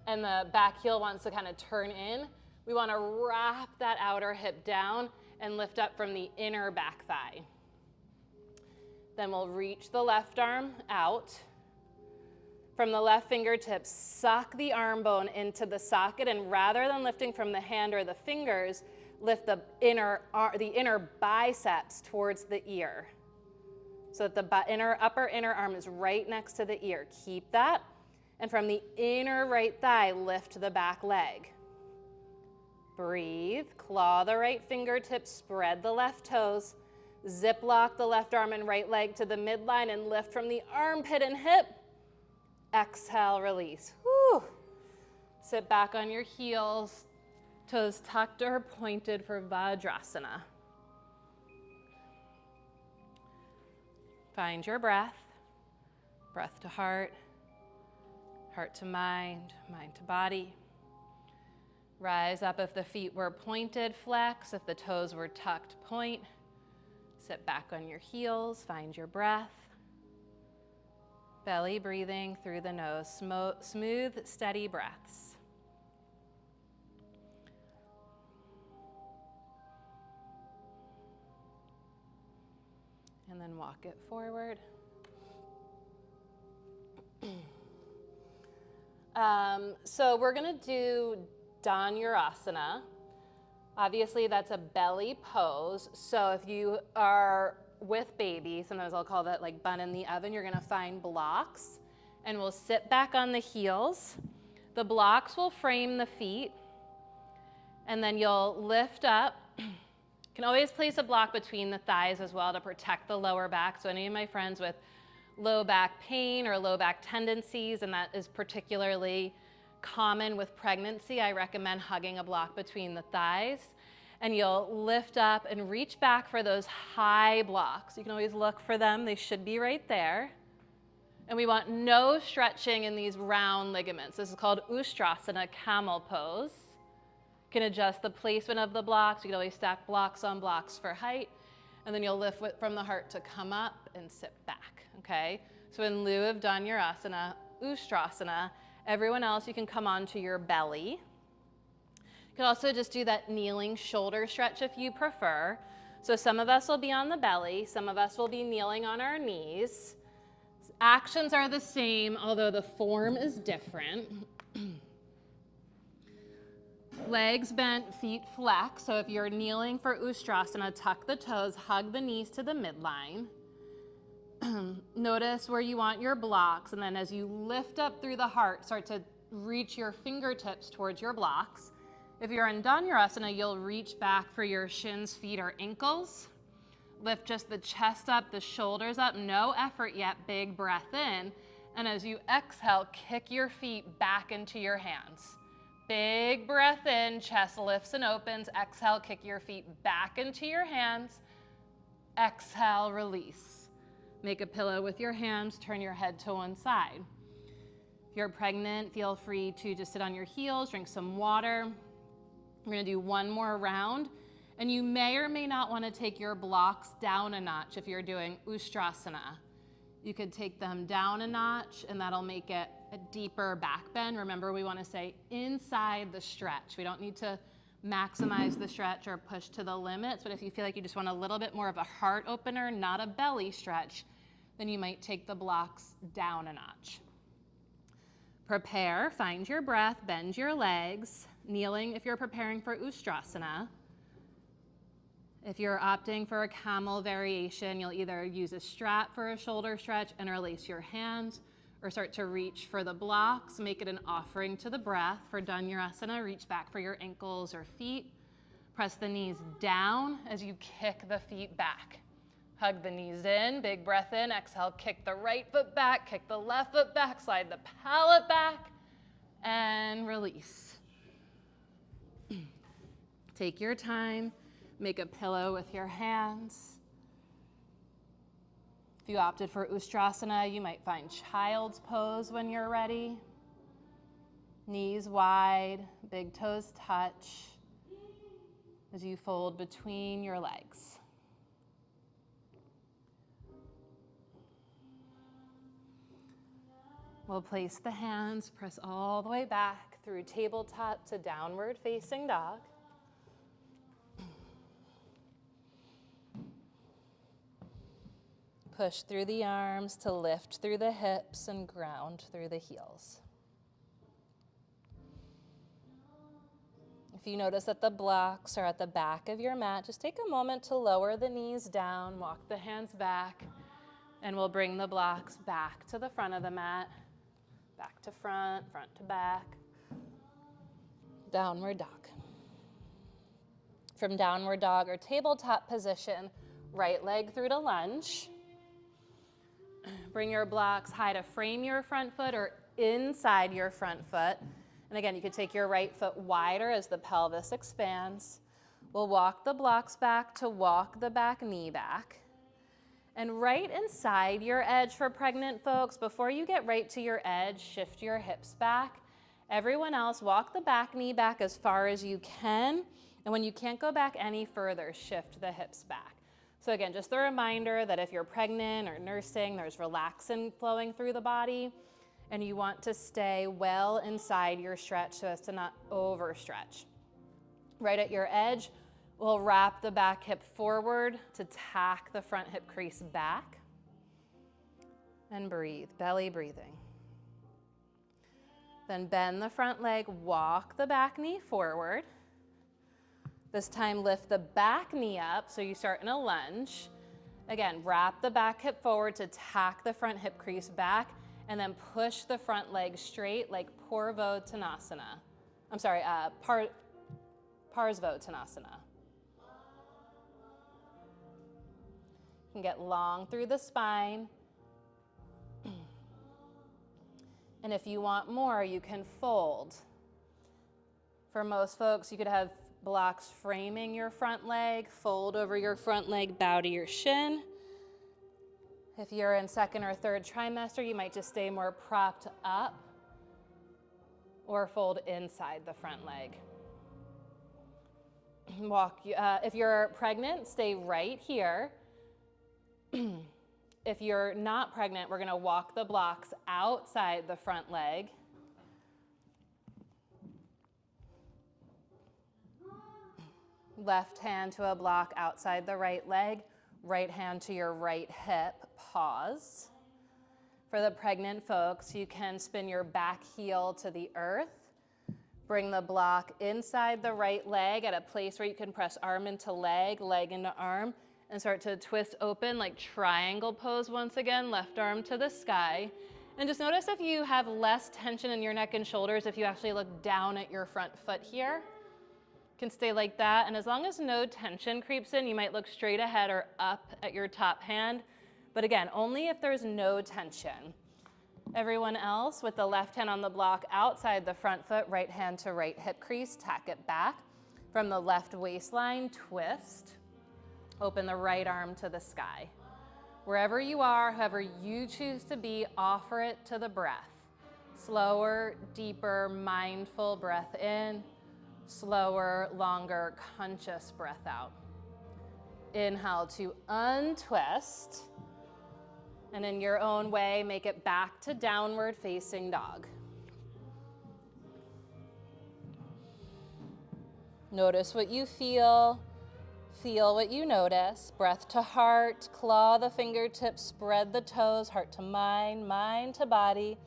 and the back heel wants to kind of turn in. We want to wrap that outer hip down and lift up from the inner back thigh. Then we'll reach the left arm out. From the left fingertips, suck the arm bone into the socket, and rather than lifting from the hand or the fingers, lift the inner biceps towards the ear. So that the upper inner arm is right next to the ear. Keep that. And from the inner right thigh, lift the back leg. Breathe. Claw the right fingertips, spread the left toes. Zip lock the left arm and right leg to the midline and lift from the armpit and hip. Exhale, release. Whew. Sit back on your heels, toes tucked or pointed for Vajrasana. Find your breath, breath to heart, heart to mind, mind to body. Rise up if the feet were pointed, flex. If the toes were tucked, point. Sit back on your heels, find your breath. Belly breathing through the nose, smooth, steady breaths. And then walk it forward. So we're gonna do Dhanurasana. Obviously that's a belly pose. So if you are with baby, sometimes I'll call that like bun in the oven, you're gonna find blocks and we'll sit back on the heels. The blocks will frame the feet, and then you'll lift up. You can always place a block between the thighs as well to protect the lower back. So any of my friends with low back pain or low back tendencies, and that is particularly common with pregnancy, I recommend hugging a block between the thighs. And you'll lift up and reach back for those high blocks. You can always look for them. They should be right there. And we want no stretching in these round ligaments. This is called Ustrasana, camel pose. You can adjust the placement of the blocks. You can always stack blocks on blocks for height. And then you'll lift from the heart to come up and sit back, okay? So in lieu of Dhanurasana, Ustrasana, everyone else, you can come onto your belly. You can also just do that kneeling shoulder stretch if you prefer. So some of us will be on the belly, some of us will be kneeling on our knees. Actions are the same, although the form is different. Legs bent, feet flex. So if you're kneeling for Ustrasana, tuck the toes, hug the knees to the midline. Notice where you want your blocks, and then as you lift up through the heart, start to reach your fingertips towards your blocks. If you're in Dhanurasana, you'll reach back for your shins, feet, or ankles. Lift just the chest up, the shoulders up, no effort yet, big breath in. And as you exhale, kick your feet back into your hands. Big breath in, chest lifts and opens. Exhale, kick your feet back into your hands. Exhale, release. Make a pillow with your hands, turn your head to one side. If you're pregnant, feel free to just sit on your heels, drink some water. We're gonna do one more round, and you may or may not wanna take your blocks down a notch if you're doing Ustrasana. You could take them down a notch, and that'll make it a deeper back bend. Remember, we wanna stay inside the stretch. We don't need to maximize the stretch or push to the limits, but if you feel like you just want a little bit more of a heart opener, not a belly stretch, then you might take the blocks down a notch. Prepare, find your breath, bend your legs, kneeling if you're preparing for Ustrasana. If you're opting for a camel variation, you'll either use a strap for a shoulder stretch, interlace your hands, or start to reach for the blocks. Make it an offering to the breath. For Dhanurasana, reach back for your ankles or feet. Press the knees down as you kick the feet back. Hug the knees in, big breath in, exhale, kick the right foot back, kick the left foot back, slide the palate back, and release. Take your time, make a pillow with your hands. If you opted for Ustrasana, you might find child's pose when you're ready. Knees wide, big toes touch as you fold between your legs. We'll place the hands, press all the way back through tabletop to downward facing dog. Push through the arms to lift through the hips and ground through the heels. If you notice that the blocks are at the back of your mat, just take a moment to lower the knees down, walk the hands back, and we'll bring the blocks back to the front of the mat. Back to front, front to back. Downward dog. From downward dog or tabletop position, right leg through to lunge. Bring your blocks high to frame your front foot or inside your front foot. And again, you could take your right foot wider as the pelvis expands. We'll walk the blocks back to walk the back knee back. And right inside your edge for pregnant folks, before you get right to your edge, shift your hips back. Everyone else, walk the back knee back as far as you can. And when you can't go back any further, shift the hips back. So again, just a reminder that if you're pregnant or nursing, there's relaxin flowing through the body, and you want to stay well inside your stretch so as to not overstretch. Right at your edge, we'll wrap the back hip forward to tack the front hip crease back. And breathe, belly breathing. Then bend the front leg, walk the back knee forward. This time lift the back knee up so you start in a lunge. Again, wrap the back hip forward to tack the front hip crease back And then push the front leg straight like Parsvottanasana. I'm sorry, Parsvottanasana. You can get long through the spine. And if you want more, you can fold. For most folks, you could have blocks framing your front leg, fold over your front leg, bow to your shin. If you're in second or third trimester, you might just stay more propped up or fold inside the front leg. If you're pregnant, stay right here. If you're not pregnant, we're gonna walk the blocks outside the front leg. Left hand to a block outside the right leg, right hand to your right hip, pause. For the pregnant folks, you can spin your back heel to the earth, bring the block inside the right leg at a place where you can press arm into leg, leg into arm, and start to twist open like triangle pose once again, left arm to the sky. And just notice if you have less tension in your neck and shoulders, if you actually look down at your front foot here. Can stay like that, and as long as no tension creeps in, you might look straight ahead or up at your top hand, but again, only if there's no tension. Everyone else with the left hand on the block outside the front foot, right hand to right hip crease, tack it back. From the left waistline, twist. Open the right arm to the sky. Wherever you are, however you choose to be, offer it to the breath. Slower, deeper, mindful breath in. Slower, longer, conscious breath out. Inhale to untwist. And in your own way, make it back to downward facing dog. Notice what you feel. Feel what you notice. Breath to heart, claw the fingertips, spread the toes, heart to mind, mind to body.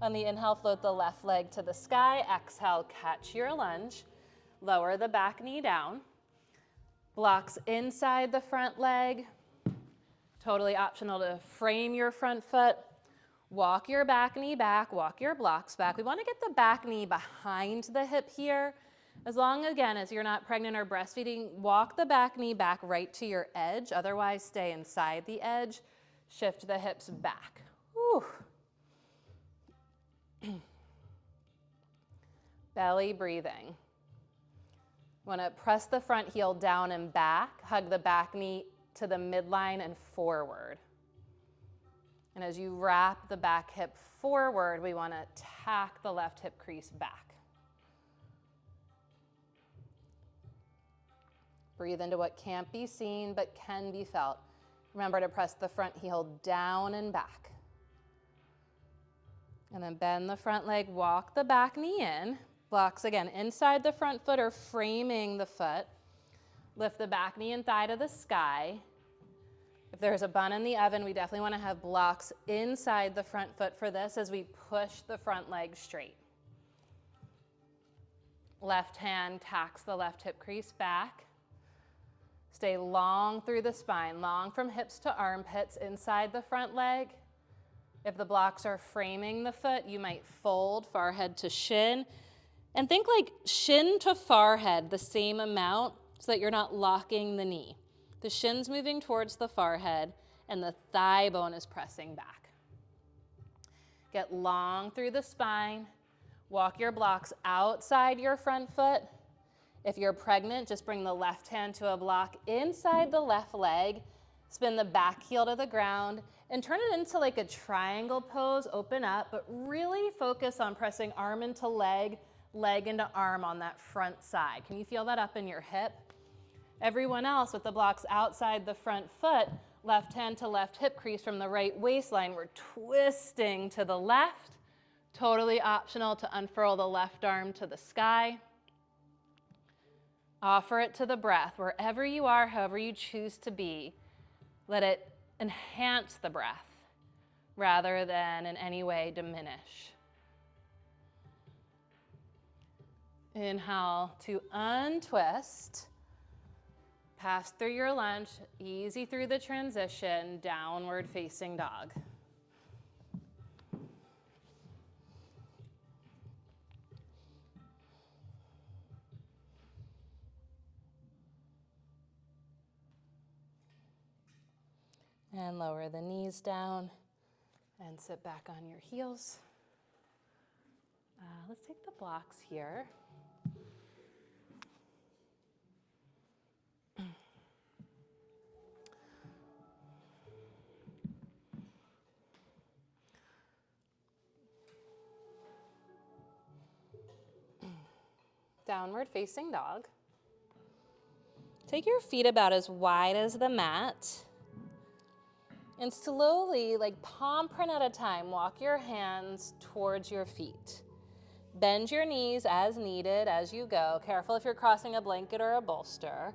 On the inhale, float the left leg to the sky. Exhale, catch your lunge. Lower the back knee down. Blocks inside the front leg. Totally optional to frame your front foot. Walk your back knee back, walk your blocks back. We want to get the back knee behind the hip here. As long, again, as you're not pregnant or breastfeeding, walk the back knee back right to your edge. Otherwise, stay inside the edge. Shift the hips back. Whew. Belly breathing. Want to press the front heel down and back, hug the back knee to the midline and forward. And as you wrap the back hip forward, we want to tack the left hip crease back. Breathe into what can't be seen but can be felt. Remember to press the front heel down and back. And then bend the front leg, walk the back knee in. Blocks again inside the front foot or framing the foot. Lift the back knee and thigh to the sky. If there's a bun in the oven, we definitely want to have blocks inside the front foot for this as we push the front leg straight. Left hand tacks the left hip crease back. Stay long through the spine, long from hips to armpits inside the front leg. If the blocks are framing the foot, you might fold forehead to shin. And think like shin to forehead, the same amount, so that you're not locking the knee. The shin's moving towards the forehead, and the thigh bone is pressing back. Get long through the spine. Walk your blocks outside your front foot. If you're pregnant, just bring the left hand to a block inside the left leg. Spin the back heel to the ground, and turn it into like a triangle pose. Open up, but really focus on pressing arm into leg, leg into arm on that front side. Can you feel that up in your hip? Everyone else with the blocks outside the front foot, left hand to left hip crease from the right waistline. We're twisting to the left. Totally optional to unfurl the left arm to the sky. Offer it to the breath. Wherever you are, however you choose to be, let it enhance the breath rather than in any way diminish. Inhale to untwist. Pass through your lunge, easy through the transition, downward facing dog. And lower the knees down and sit back on your heels. Let's take the blocks here. Downward facing dog. Take your feet about as wide as the mat. And slowly, like palm print at a time, walk your hands towards your feet. Bend your knees as needed as you go. Careful if you're crossing a blanket or a bolster.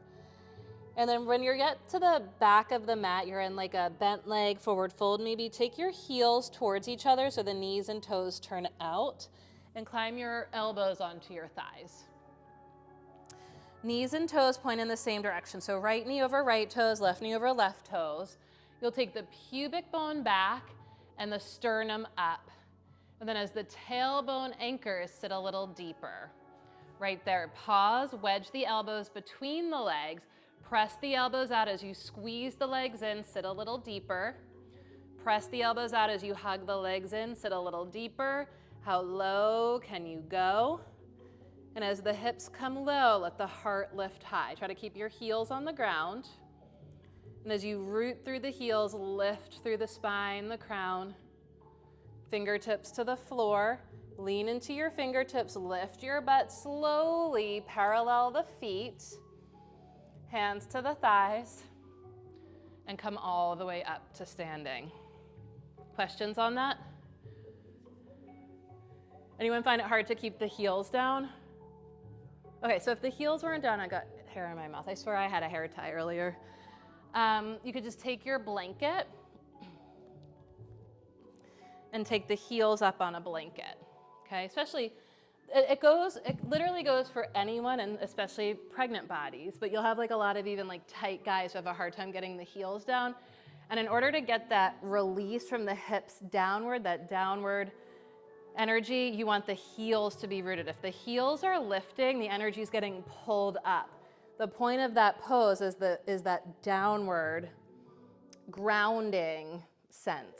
And then when you get to the back of the mat, you're in like a bent leg forward fold maybe. Take your heels towards each other so the knees and toes turn out. And climb your elbows onto your thighs. Knees and toes point in the same direction. So right knee over right toes, left knee over left toes. You'll take the pubic bone back and the sternum up. And then as the tailbone anchors, sit a little deeper. Right there, pause, wedge the elbows between the legs. Press the elbows out as you squeeze the legs in, sit a little deeper. Press the elbows out as you hug the legs in, sit a little deeper. How low can you go? And as the hips come low, let the heart lift high. Try to keep your heels on the ground. And as you root through the heels, lift through the spine, the crown. Fingertips to the floor. Lean into your fingertips, lift your butt slowly, parallel the feet. Hands to the thighs. And come all the way up to standing. Questions on that? Anyone find it hard to keep the heels down? Okay, so if the heels weren't down, I got hair in my mouth. I swear I had a hair tie earlier. You could just take your blanket and take the heels up on a blanket, okay? Especially, it literally goes for anyone, and especially pregnant bodies, but you'll have like a lot of even like tight guys who have a hard time getting the heels down. And in order to get that release from the hips downward, that downward energy, you want the heels to be rooted. If the heels are lifting, the energy is getting pulled up. The point of that pose is that downward grounding sense,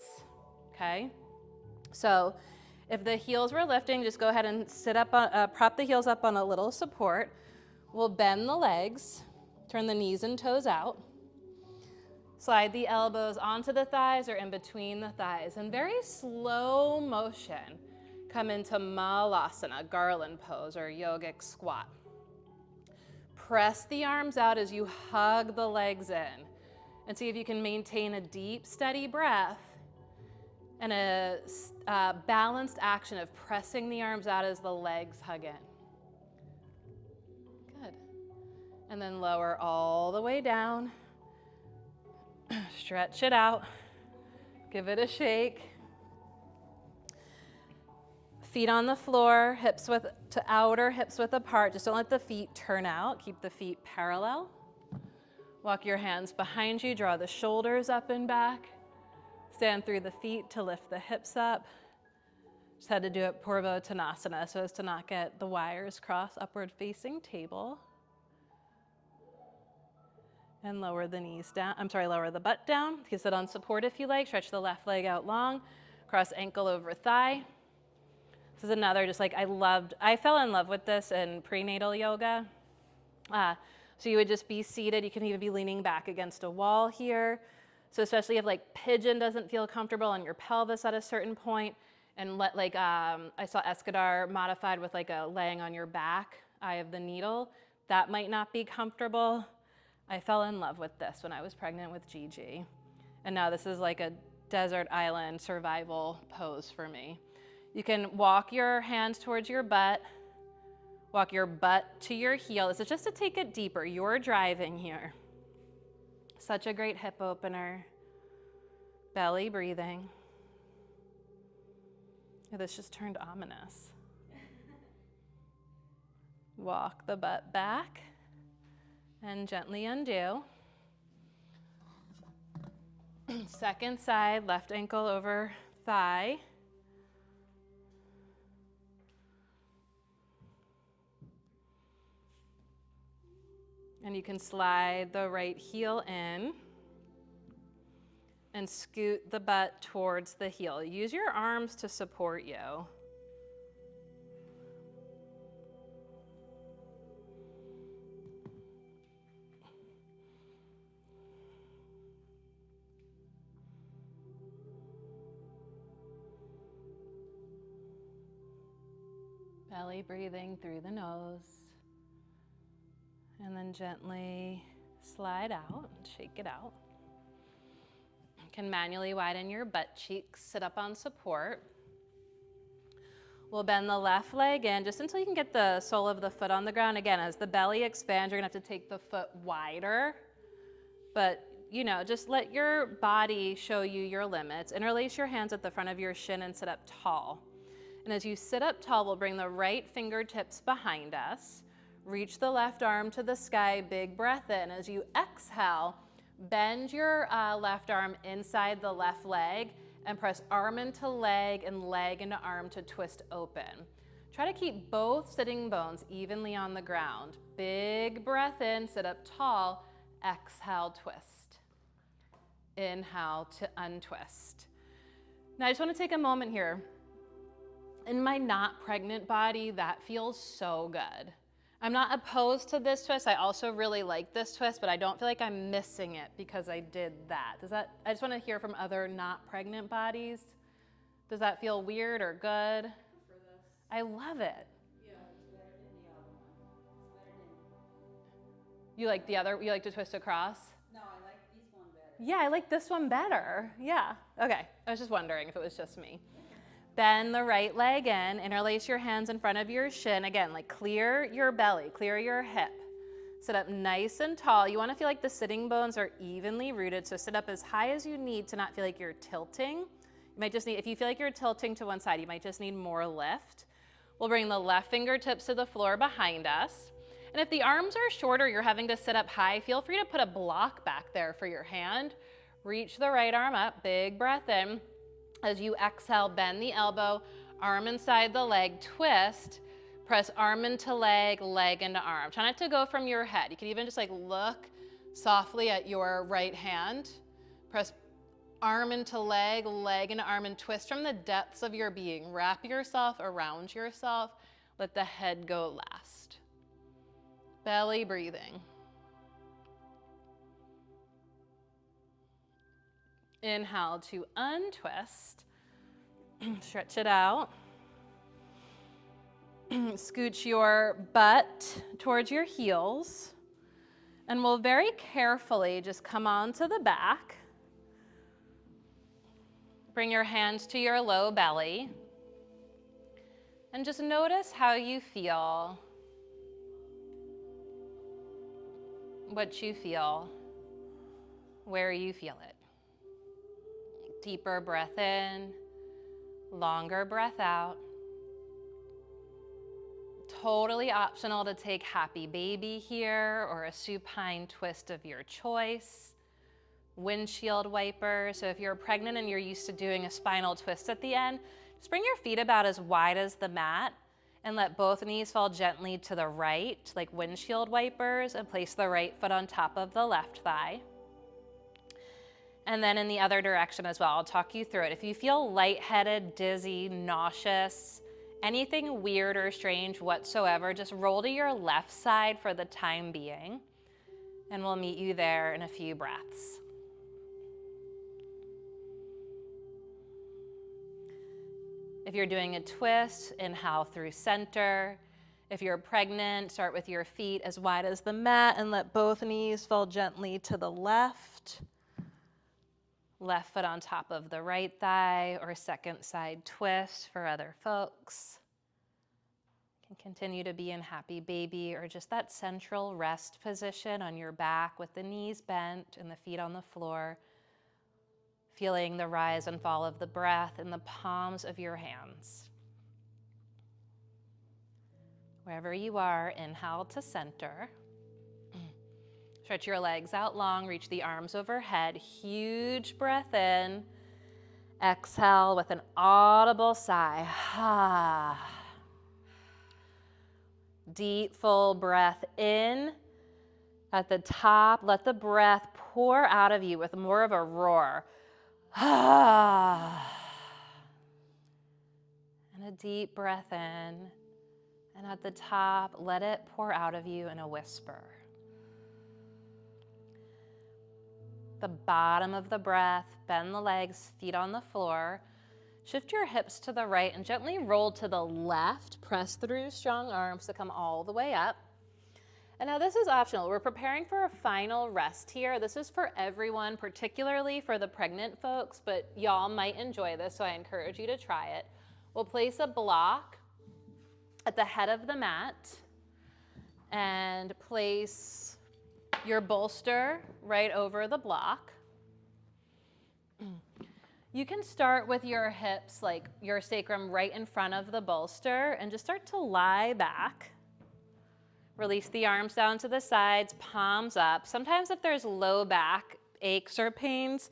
okay? So if the heels were lifting, just go ahead and sit up, prop the heels up on a little support. We'll bend the legs, turn the knees and toes out. Slide the elbows onto the thighs or in between the thighs. And very slow motion, come into Malasana, garland pose, or yogic squat. Press the arms out as you hug the legs in. And see if you can maintain a deep, steady breath and a balanced action of pressing the arms out as the legs hug in. Good. And then lower all the way down. Stretch it out. Give it a shake. Feet on the floor, outer hips width apart. Just don't let the feet turn out. Keep the feet parallel. Walk your hands behind you. Draw the shoulders up and back. Stand through the feet to lift the hips up. Just had to do it Purva Tanasana so as to not get the wires cross upward facing table. And lower the knees down. Lower the butt down. You can sit on support if you like. Stretch the left leg out long. Cross ankle over thigh. This is another, just like I fell in love with this in prenatal yoga. So you would just be seated. You can even be leaning back against a wall here. So especially if like pigeon doesn't feel comfortable on your pelvis at a certain point, and I saw Escadar modified with like a laying on your back, eye of the needle. That might not be comfortable. I fell in love with this when I was pregnant with Gigi. And now this is like a desert island survival pose for me. You can walk your hands towards your butt, walk your butt to your heel. This is just to take it deeper. You're driving here. Such a great hip opener. Belly breathing. This just turned ominous. Walk the butt back and gently undo. Second side, left ankle over thigh. And you can slide the right heel in and scoot the butt towards the heel. Use your arms to support you. Belly breathing through the nose. And then gently slide out and shake it out. You can manually widen your butt cheeks, sit up on support. We'll bend the left leg in just until you can get the sole of the foot on the ground. Again, as the belly expands, you're gonna have to take the foot wider. But you know, just let your body show you your limits. Interlace your hands at the front of your shin and sit up tall. And as you sit up tall, we'll bring the right fingertips behind us. Reach the left arm to the sky, big breath in. As you exhale, bend your left arm inside the left leg and press arm into leg and leg into arm to twist open. Try to keep both sitting bones evenly on the ground. Big breath in, sit up tall, exhale, twist. Inhale to untwist. Now I just want to take a moment here. In my not pregnant body, that feels so good. I'm not opposed to this twist. I also really like this twist, but I don't feel like I'm missing it because I did that. I just want to hear from other not pregnant bodies. Does that feel weird or good? For this. I love it. Yeah. It's better than the other one. It's better than. You like to twist across? No, I like this one better. Yeah, I like this one better. Yeah, okay. I was just wondering if it was just me. Bend the right leg in, interlace your hands in front of your shin. Again, like clear your belly, clear your hip. Sit up nice and tall. You want to feel like the sitting bones are evenly rooted, so sit up as high as you need to not feel like you're tilting. You might just need, if you feel like you're tilting to one side, you might just need more lift. We'll bring the left fingertips to the floor behind us. And if the arms are shorter, you're having to sit up high, feel free to put a block back there for your hand. Reach the right arm up, big breath in. As you exhale, bend the elbow, arm inside the leg, twist, press arm into leg, leg into arm. Try not to go from your head. You can even just like look softly at your right hand. Press arm into leg, leg into arm, and twist from the depths of your being. Wrap yourself around yourself. Let the head go last. Belly breathing. Inhale to untwist. Stretch it out. Scooch your butt towards your heels. And we'll very carefully just come onto the back. Bring your hands to your low belly. And just notice how you feel. What you feel. Where you feel it. Deeper breath in, longer breath out. Totally optional to take happy baby here or a supine twist of your choice. Windshield wiper. So if you're pregnant and you're used to doing a spinal twist at the end, just bring your feet about as wide as the mat and let both knees fall gently to the right, like windshield wipers, and place the right foot on top of the left thigh. And then in the other direction as well, I'll talk you through it. If you feel lightheaded, dizzy, nauseous, anything weird or strange whatsoever, just roll to your left side for the time being, and we'll meet you there in a few breaths. If you're doing a twist, inhale through center. If you're pregnant, start with your feet as wide as the mat and let both knees fall gently to the left. Left foot on top of the right thigh, or second side twist for other folks. You can continue to be in happy baby or just that central rest position on your back with the knees bent and the feet on the floor, feeling the rise and fall of the breath in the palms of your hands. Wherever you are, inhale to center. Stretch your legs out long, reach the arms overhead. Huge breath in. Exhale with an audible sigh. Deep, full breath in. At the top, let the breath pour out of you with more of a roar. And a deep breath in. And at the top, let it pour out of you in a whisper. The bottom of the breath, bend the legs, feet on the floor. Shift your hips to the right and gently roll to the left. Press through strong arms to come all the way up. And now this is optional. We're preparing for a final rest here. This is for everyone, particularly for the pregnant folks, but y'all might enjoy this, so I encourage you to try it. We'll place a block at the head of the mat and place your bolster right over the block. You can start with your hips, like your sacrum right in front of the bolster, and just start to lie back. Release the arms down to the sides, palms up. Sometimes if there's low back aches or pains,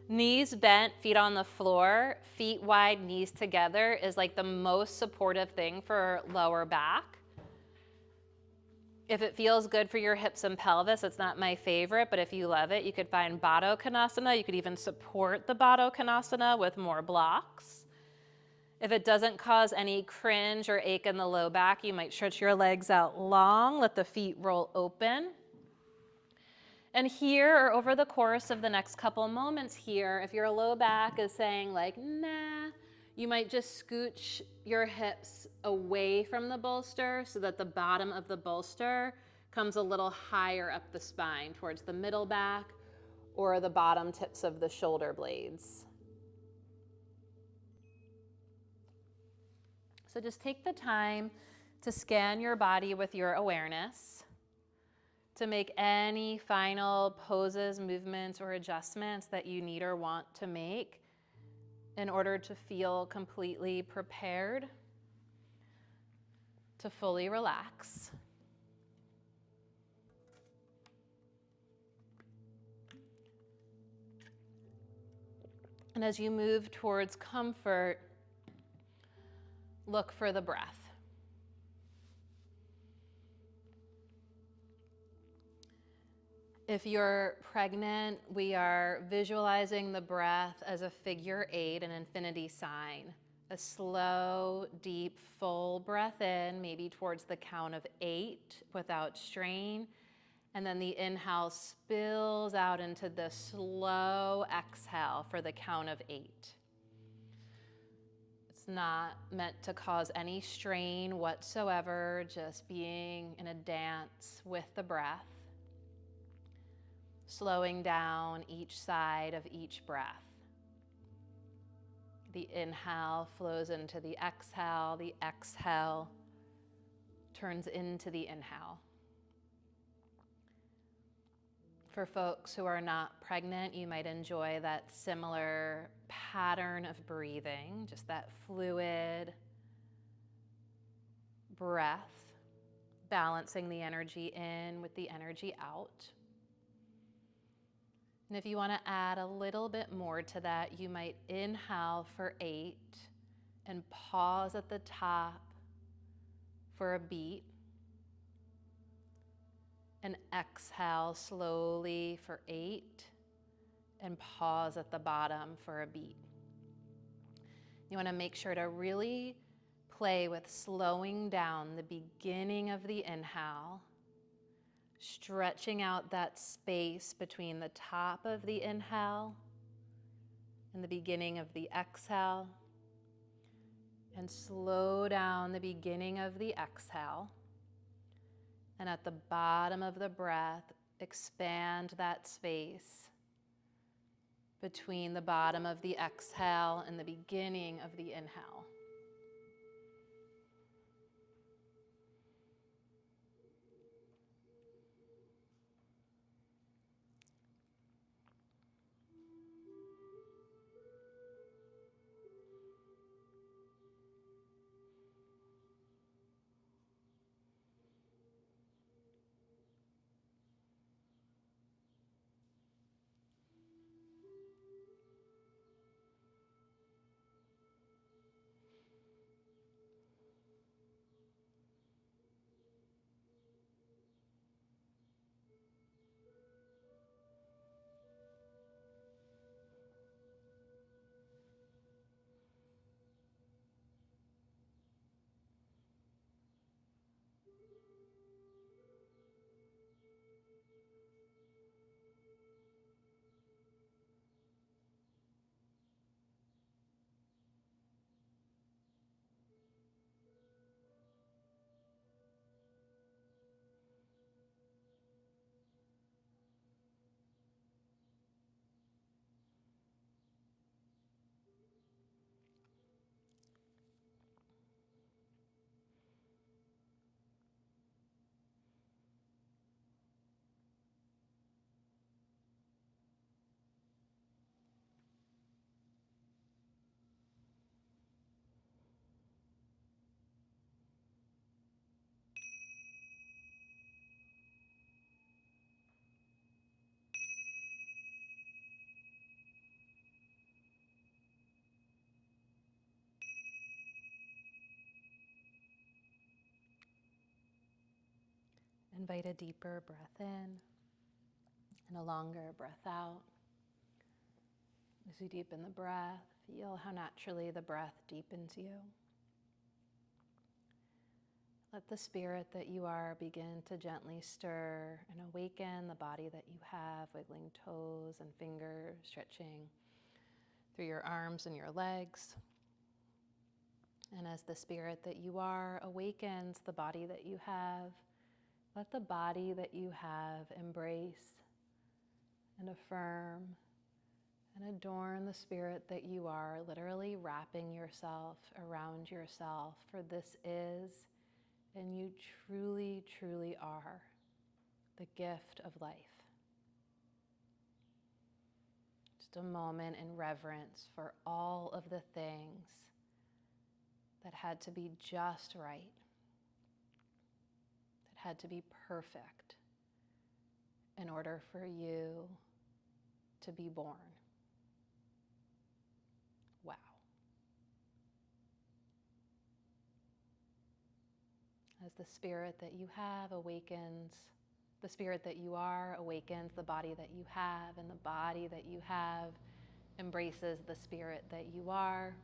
knees bent, feet on the floor, feet wide, knees together is like the most supportive thing for lower back. If it feels good for your hips and pelvis, it's not my favorite, but if you love it, you could find Baddha Konasana. You could even support the Baddha Konasana with more blocks. If it doesn't cause any cringe or ache in the low back, you might stretch your legs out long, let the feet roll open. And here, or over the course of the next couple moments here, if your low back is saying like, nah, you might just scooch your hips away from the bolster so that the bottom of the bolster comes a little higher up the spine towards the middle back or the bottom tips of the shoulder blades. So just take the time to scan your body with your awareness, to make any final poses, movements, or adjustments that you need or want to make in order to feel completely prepared to fully relax. And as you move towards comfort, look for the breath. If you're pregnant, we are visualizing the breath as a figure 8, an infinity sign. A slow, deep, full breath in, maybe towards the count of 8 without strain. And then the inhale spills out into the slow exhale for the count of 8. It's not meant to cause any strain whatsoever, just being in a dance with the breath, slowing down each side of each breath. The inhale flows into the exhale turns into the inhale. For folks who are not pregnant, you might enjoy that similar pattern of breathing, just that fluid breath, balancing the energy in with the energy out. And if you want to add a little bit more to that, you might inhale for 8 and pause at the top for a beat. And exhale slowly for 8 and pause at the bottom for a beat. You want to make sure to really play with slowing down the beginning of the inhale, stretching out that space between the top of the inhale and the beginning of the exhale, and slow down the beginning of the exhale. And at the bottom of the breath, expand that space between the bottom of the exhale and the beginning of the inhale. Invite a deeper breath in and a longer breath out. As you deepen the breath, feel how naturally the breath deepens you. Let the spirit that you are begin to gently stir and awaken the body that you have, wiggling toes and fingers, stretching through your arms and your legs. And as the spirit that you are awakens the body that you have, let the body that you have embrace and affirm and adorn the spirit that you are, literally wrapping yourself around yourself, for this is, and you truly, truly are, the gift of life. Just a moment in reverence for all of the things that had to be just right, that had to be perfect in order for you to be born. Wow. As the spirit that you have awakens, the spirit that you are awakens the body that you have, and the body that you have embraces the spirit that you are.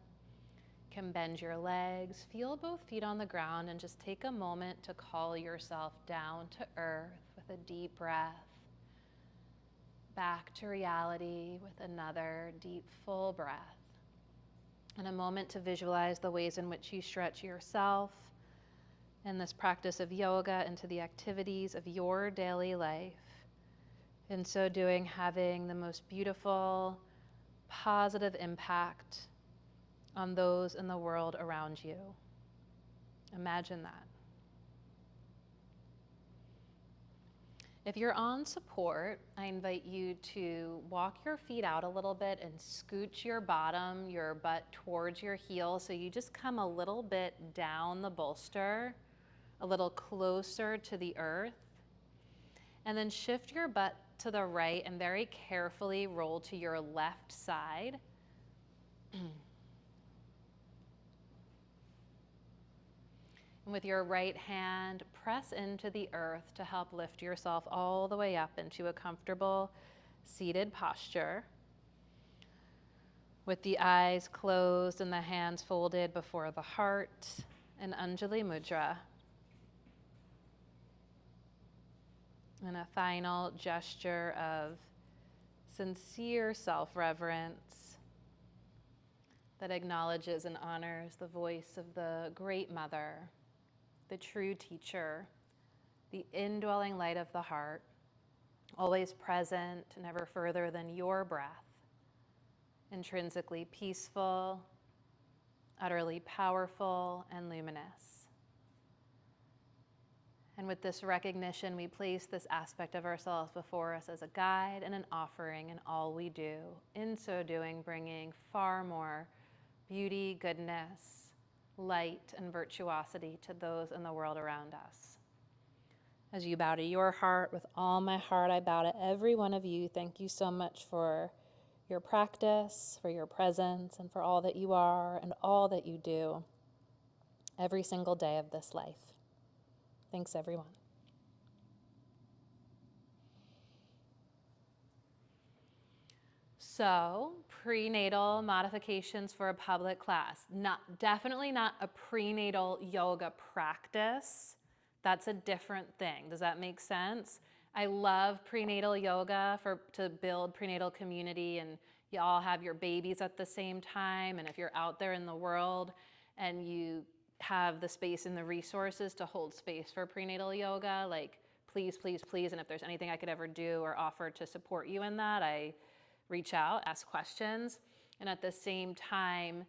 Can bend your legs, feel both feet on the ground, and just take a moment to call yourself down to earth with a deep breath, back to reality with another deep, full breath. And a moment to visualize the ways in which you stretch yourself in this practice of yoga into the activities of your daily life. In so doing, having the most beautiful, positive impact on those in the world around you. Imagine that. If you're on support, I invite you to walk your feet out a little bit and scooch your bottom, your butt towards your heel, so you just come a little bit down the bolster, a little closer to the earth. And then shift your butt to the right and very carefully roll to your left side. And with your right hand, press into the earth to help lift yourself all the way up into a comfortable seated posture. With the eyes closed and the hands folded before the heart, in Anjali Mudra. And a final gesture of sincere self-reverence that acknowledges and honors the voice of the Great Mother, the true teacher, the indwelling light of the heart, always present, never further than your breath, intrinsically peaceful, utterly powerful, and luminous. And with this recognition, we place this aspect of ourselves before us as a guide and an offering in all we do, in so doing, bringing far more beauty, goodness, light, and virtuosity to those in the world around us. As you bow to your heart, with all my heart, I bow to every one of you. Thank you so much for your practice, for your presence, and for all that you are and all that you do every single day of this life. Thanks, everyone. So, prenatal modifications for a public class. Definitely not a prenatal yoga practice. That's a different thing. Does that make sense? I love prenatal yoga to build prenatal community, and you all have your babies at the same time. And if you're out there in the world and you have the space and the resources to hold space for prenatal yoga, like please, please, please. And if there's anything I could ever do or offer to support you in that, I reach out, ask questions. And at the same time,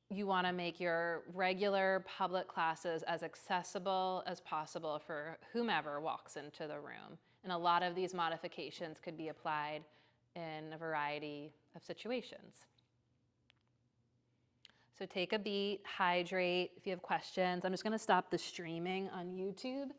you want to make your regular public classes as accessible as possible for whomever walks into the room. And a lot of these modifications could be applied in a variety of situations. So take a beat, hydrate. If you have questions, I'm just going to stop the streaming on YouTube.